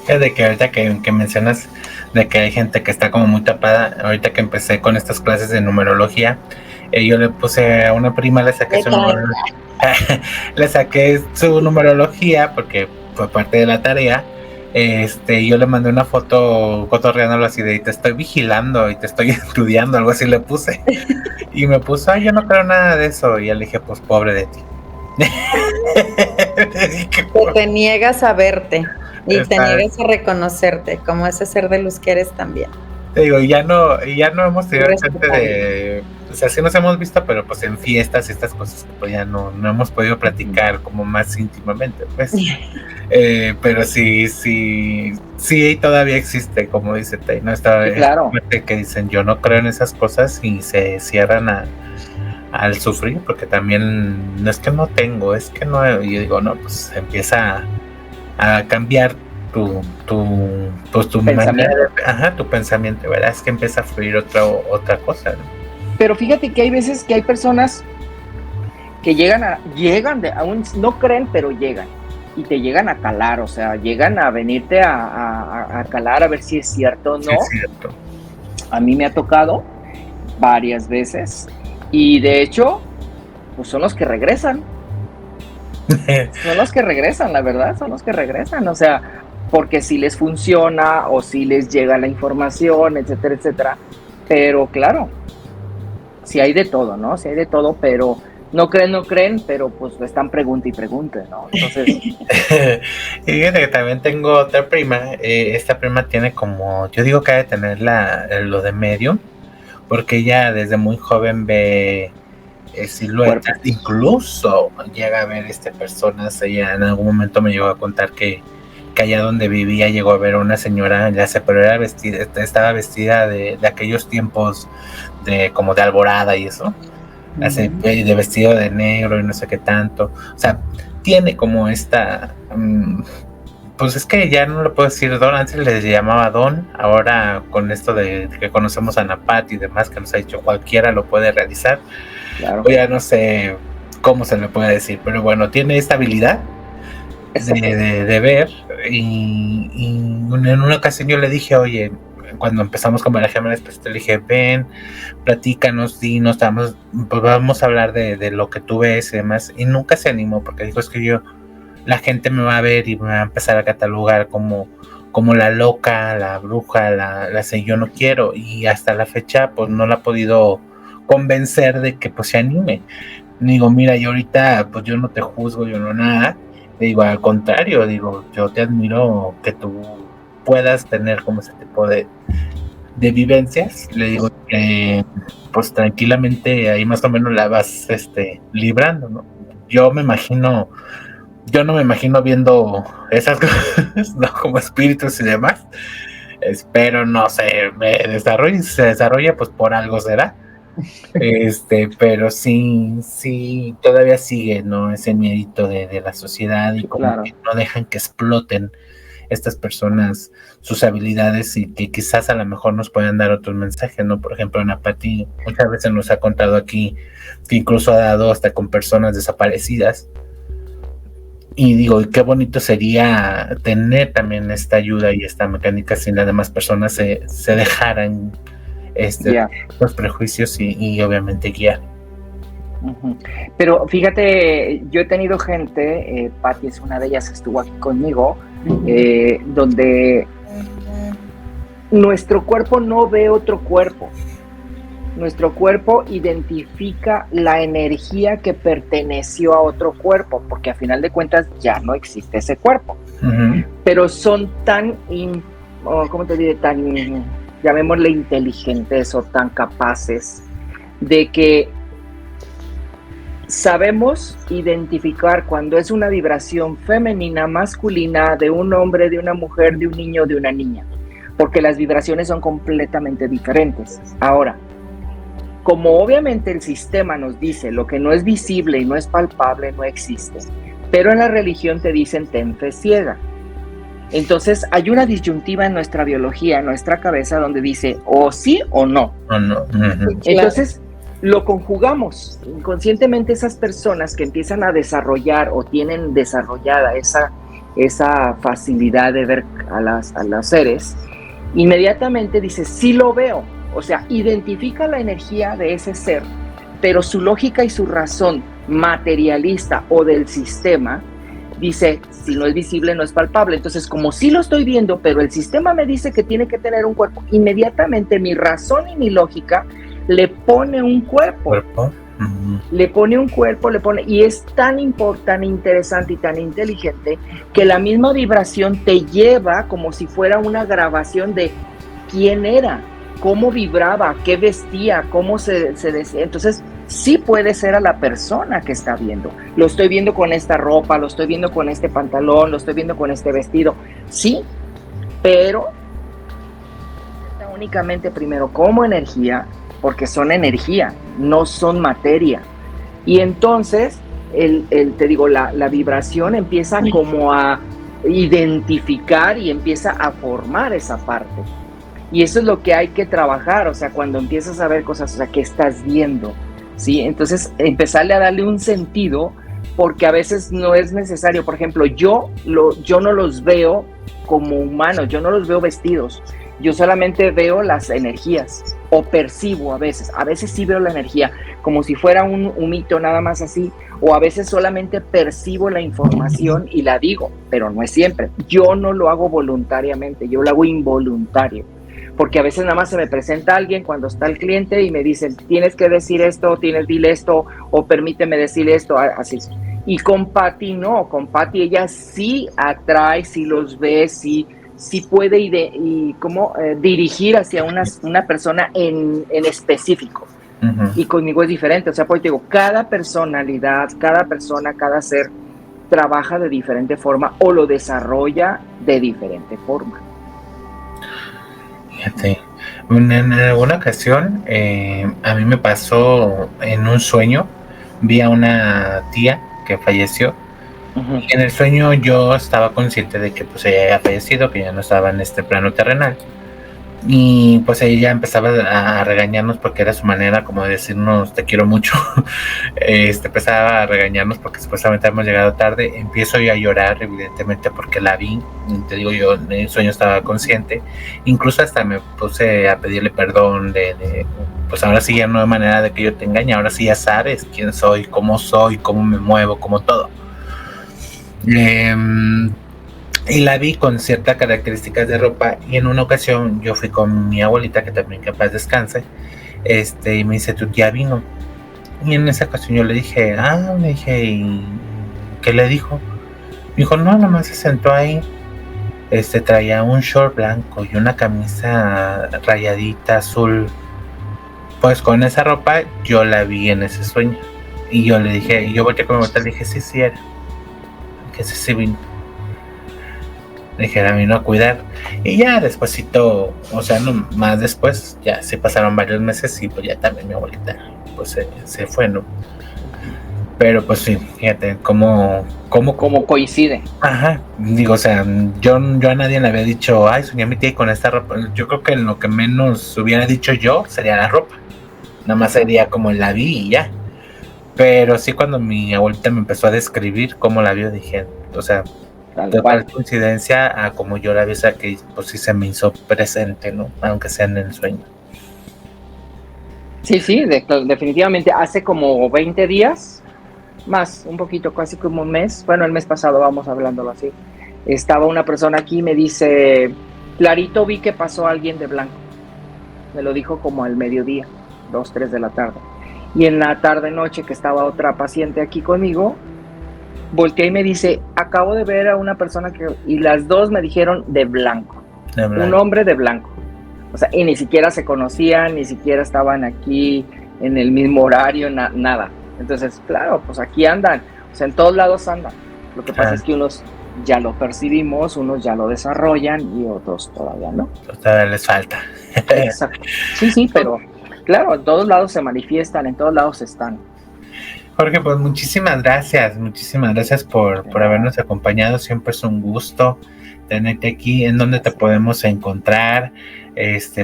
Speaker 4: De que ahorita que mencionas de que hay gente que está como muy tapada, ahorita que empecé con estas clases de numerología, yo le puse a una prima, le saqué su numerología porque fue parte de la tarea. Yo le mandé una foto cotorreándolo así de te estoy vigilando y te estoy estudiando, algo así le puse. Y me puso, yo no creo nada de eso. Y yo le dije, pues pobre de ti.
Speaker 1: Te niegas a verte. Y te niegas a reconocerte como ese ser de luz que eres también.
Speaker 4: Te digo, ya no hemos tenido chance de, o sea, sí nos hemos visto, pero pues en fiestas, estas cosas que pues ya no hemos podido platicar como más íntimamente, pues. Pero sí, todavía existe, como dice Tay, ¿no? Está sí, claro. Que dicen, yo no creo en esas cosas y se cierran al sufrir, porque también no es que no tengo, es que no, y yo digo, no, pues empieza a cambiar tu pensamiento. Tu pensamiento, ¿verdad? Es que empieza a fluir otra cosa, ¿no?
Speaker 2: Pero fíjate que hay veces que hay personas que aún no creen, pero llegan y te llegan a calar, o sea, llegan a venirte a calar a ver si es cierto o no. Sí, es cierto. A mí me ha tocado varias veces y de hecho, pues son los que regresan. Son los que regresan, la verdad, son los que regresan, o sea, porque si les funciona o si les llega la información, etcétera, etcétera. Pero claro, sí hay de todo, ¿no? Sí hay de todo, pero No creen, pero pues están pregunta y pregunta, ¿no? Entonces...
Speaker 4: Y fíjate que también tengo otra prima. Esta prima tiene como, yo digo que ha de tener lo de medium, porque ella desde muy joven ve siluetas, incluso llega a ver personas. Ella en algún momento me llegó a contar que allá donde vivía llegó a ver a una señora, ya sé, pero estaba vestida de aquellos tiempos de como de alborada y eso, de vestido de negro y no sé qué tanto. O sea, tiene como esta, pues es que ya no lo puedo decir Don, antes les llamaba Don, ahora con esto de que conocemos a Napat y demás que nos ha dicho cualquiera lo puede realizar, claro. Ya no sé cómo se le puede decir, pero bueno, tiene esta habilidad de ver, y en una ocasión yo le dije, oye, cuando empezamos con María Gemma, después te dije, ven, platícanos, dinos, pues vamos a hablar de lo que tú ves y demás, y nunca se animó, porque dijo, es que la gente me va a ver y me va a empezar a catalogar como la loca, la bruja, la yo no quiero, y hasta la fecha pues no la ha podido convencer de que pues se anime. Digo, mira, yo ahorita pues yo no te juzgo, yo no nada, digo, al contrario, digo, yo te admiro que tú puedas tener como ese tipo de vivencias. Le digo que pues tranquilamente ahí más o menos la vas librando, ¿no? Yo no me imagino viendo esas cosas, ¿no? Como espíritus y demás. Espero, no sé, se desarrolla, pues por algo será. Pero sí, todavía sigue, ¿no? Ese miedito de la sociedad, y como claro, que no dejan que exploten estas personas sus habilidades, y que quizás a lo mejor nos puedan dar otros mensajes, ¿no? Por ejemplo, Ana Pati muchas veces nos ha contado aquí que incluso ha dado hasta con personas desaparecidas, y digo, qué bonito sería tener también esta ayuda y esta mecánica si las demás personas se dejaran los prejuicios y obviamente guiar.
Speaker 2: Pero fíjate, yo he tenido gente, Pati es una de ellas, estuvo aquí conmigo, donde nuestro cuerpo no ve otro cuerpo. Nuestro cuerpo identifica la energía que perteneció a otro cuerpo, porque a final de cuentas ya no existe ese cuerpo. Pero son tan, ¿cómo te diré? Tan, llamémosle inteligentes o tan capaces de que sabemos identificar cuando es una vibración femenina, masculina, de un hombre, de una mujer, de un niño, de una niña, porque las vibraciones son completamente diferentes. Ahora, como obviamente el sistema nos dice lo que no es visible y no es palpable no existe, pero en la religión te dicen ten fe ciega. Entonces hay una disyuntiva en nuestra biología, en nuestra cabeza, donde dice o sí o no. Entonces lo conjugamos inconscientemente. Esas personas que empiezan a desarrollar o tienen desarrollada esa facilidad de ver a los seres, inmediatamente dice sí lo veo. O sea, identifica la energía de ese ser, pero su lógica y su razón materialista o del sistema dice, si no es visible, no es palpable. Entonces, como sí lo estoy viendo, pero el sistema me dice que tiene que tener un cuerpo, inmediatamente mi razón y mi lógica le pone un cuerpo. Le pone un cuerpo, y es tan importante, interesante y tan inteligente que la misma vibración te lleva como si fuera una grabación de quién era, cómo vibraba, qué vestía, cómo se decía. Entonces, sí puede ser a la persona que está viendo. Lo estoy viendo con esta ropa, lo estoy viendo con este pantalón, lo estoy viendo con este vestido. Sí, pero únicamente primero como energía, porque son energía, no son materia. Y entonces, te digo, la vibración empieza como a identificar y empieza a formar esa parte. Y eso es lo que hay que trabajar, o sea, cuando empiezas a ver cosas, o sea, ¿qué estás viendo? ¿Sí? Entonces, empezarle a darle un sentido, porque a veces no es necesario. Por ejemplo, yo no los veo como humanos, yo no los veo vestidos, yo solamente veo las energías, o percibo a veces sí veo la energía, como si fuera un humito nada más así, o a veces solamente percibo la información y la digo, pero no es siempre. Yo no lo hago voluntariamente, yo lo hago involuntario. porque a veces nada más se me presenta alguien cuando está el cliente y me dicen, tienes que decir esto, dile esto, o permíteme decir esto, así. Y con Patti no, con Patti ella sí atrae, sí los ve, sí puede dirigir hacia una persona en específico.
Speaker 4: Uh-huh.
Speaker 2: Y conmigo es diferente, o sea, pues digo, cada personalidad, cada persona, cada ser trabaja de diferente forma o lo desarrolla de diferente forma.
Speaker 4: Fíjate, en alguna ocasión a mí me pasó en un sueño, vi a una tía que falleció. Uh-huh. En el sueño yo estaba consciente de que pues ella había fallecido, que ya no estaba en este plano terrenal. Y pues ella empezaba a regañarnos porque era su manera como de decirnos te quiero mucho. Empezaba a regañarnos porque supuestamente hemos llegado tarde. Empiezo yo a llorar evidentemente porque la vi, te digo, yo en el sueño estaba consciente, incluso hasta me puse a pedirle perdón pues ahora sí ya no hay manera de que yo te engañe, ahora sí ya sabes quién soy, cómo me muevo, como todo. Y la vi con ciertas características de ropa, y en una ocasión yo fui con mi abuelita, que también que paz descanse, y me dice, tu tía vino. Y en esa ocasión yo le dije, ¿y qué le dijo? Me dijo, no, nomás se sentó ahí, traía un short blanco y una camisa rayadita azul. Pues con esa ropa yo la vi en ese sueño. Y yo le dije, y yo volteé con mi abuelita, le dije, sí era, que sí vino. Le dije, a mí no a cuidar. Y ya despuesito, o sea, no más después, ya se pasaron varios meses y pues ya también mi abuelita pues se fue, ¿no? Pero pues sí, fíjate cómo
Speaker 2: coincide.
Speaker 4: Ajá, digo, o sea, yo a nadie le había dicho, ay, soñé a mi tía con esta ropa. Yo creo que lo que menos hubiera dicho yo sería la ropa. Nada más sería como la vi y ya. Pero sí, cuando mi abuelita me empezó a describir cómo la vio, dije, o sea, total coincidencia a como yo la vi, o sea, que pues sí se me hizo presente, ¿no? Aunque sea en el sueño.
Speaker 2: Sí, definitivamente. Hace como 20 días, más, un poquito, casi como un mes, bueno, el mes pasado, vamos hablándolo así, estaba una persona aquí y me dice, clarito vi que pasó alguien de blanco. Me lo dijo como al mediodía, 2, 3 de la tarde. Y en la tarde-noche que estaba otra paciente aquí conmigo, volteé y me dice, acabo de ver a una persona y las dos me dijeron de blanco. Un hombre de blanco. O sea, y ni siquiera se conocían, ni siquiera estaban aquí en el mismo horario, nada. Entonces, claro, pues aquí andan, o sea, en todos lados andan. Lo que pasa es que unos ya lo percibimos, unos ya lo desarrollan y otros todavía no.
Speaker 4: Todavía les falta.
Speaker 2: Exacto. Sí, pero claro, en todos lados se manifiestan, en todos lados están.
Speaker 4: Jorge, pues muchísimas gracias por habernos acompañado. Siempre es un gusto tenerte aquí. ¿En dónde te podemos encontrar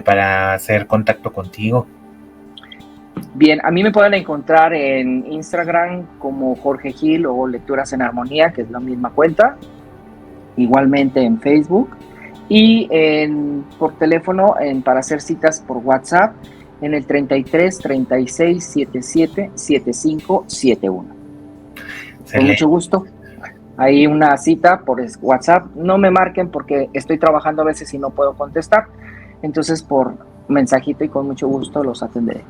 Speaker 4: para hacer contacto contigo?
Speaker 2: Bien, a mí me pueden encontrar en Instagram como Jorge Gil o Lecturas en Armonía, que es la misma cuenta. Igualmente en Facebook. Y por teléfono para hacer citas por WhatsApp en el 33 36 77 75 71. Con mucho gusto. Ahí una cita por WhatsApp. No me marquen porque estoy trabajando a veces y no puedo contestar. Entonces por mensajito y con mucho gusto los atenderé.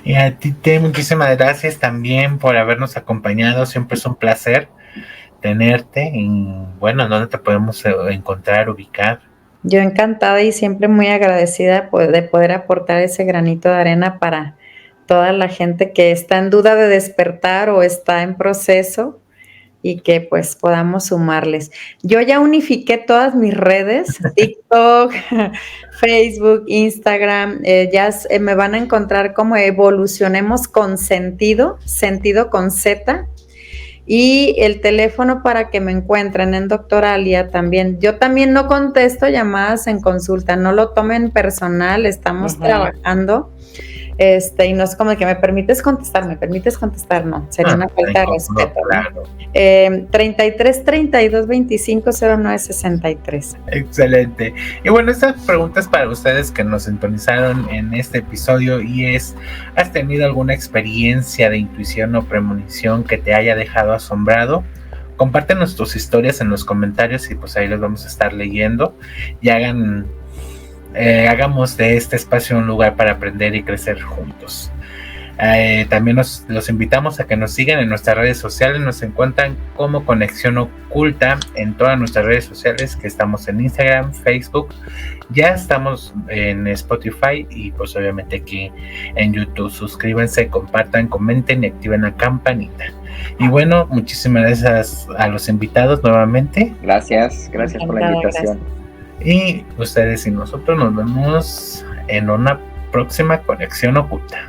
Speaker 4: Y a ti, muchísimas gracias también por habernos acompañado. Siempre es un placer tenerte. Y bueno, ¿dónde te podemos encontrar, ubicar?
Speaker 1: Yo encantada y siempre muy agradecida de poder aportar ese granito de arena para toda la gente que está en duda de despertar o está en proceso y que pues podamos sumarles. Yo ya unifiqué todas mis redes, TikTok, Facebook, Instagram, me van a encontrar como Evolucionemos con Sentido con Z. Y el teléfono para que me encuentren en Doctoralia también. Yo también no contesto llamadas en consulta, no lo tomen personal, estamos trabajando. Y no es como que me permites contestar, no, sería una falta de respeto. Claro. 33 32 25 09 63.
Speaker 4: Excelente. Y bueno, esta pregunta es para ustedes que nos sintonizaron en este episodio y es, ¿has tenido alguna experiencia de intuición o premonición que te haya dejado asombrado? Compártenos tus historias en los comentarios y pues ahí los vamos a estar leyendo y hagan hagamos de este espacio un lugar para aprender y crecer juntos. También los invitamos a que nos sigan en nuestras redes sociales. Nos encuentran como Conexión Oculta en todas nuestras redes sociales, que estamos en Instagram, Facebook, ya estamos en Spotify y pues obviamente aquí en YouTube. Suscríbanse, compartan, comenten y activen la campanita. Y bueno, muchísimas gracias a los invitados nuevamente.
Speaker 2: Gracias por la invitación.
Speaker 4: Y ustedes y nosotros nos vemos en una próxima Conexión Oculta.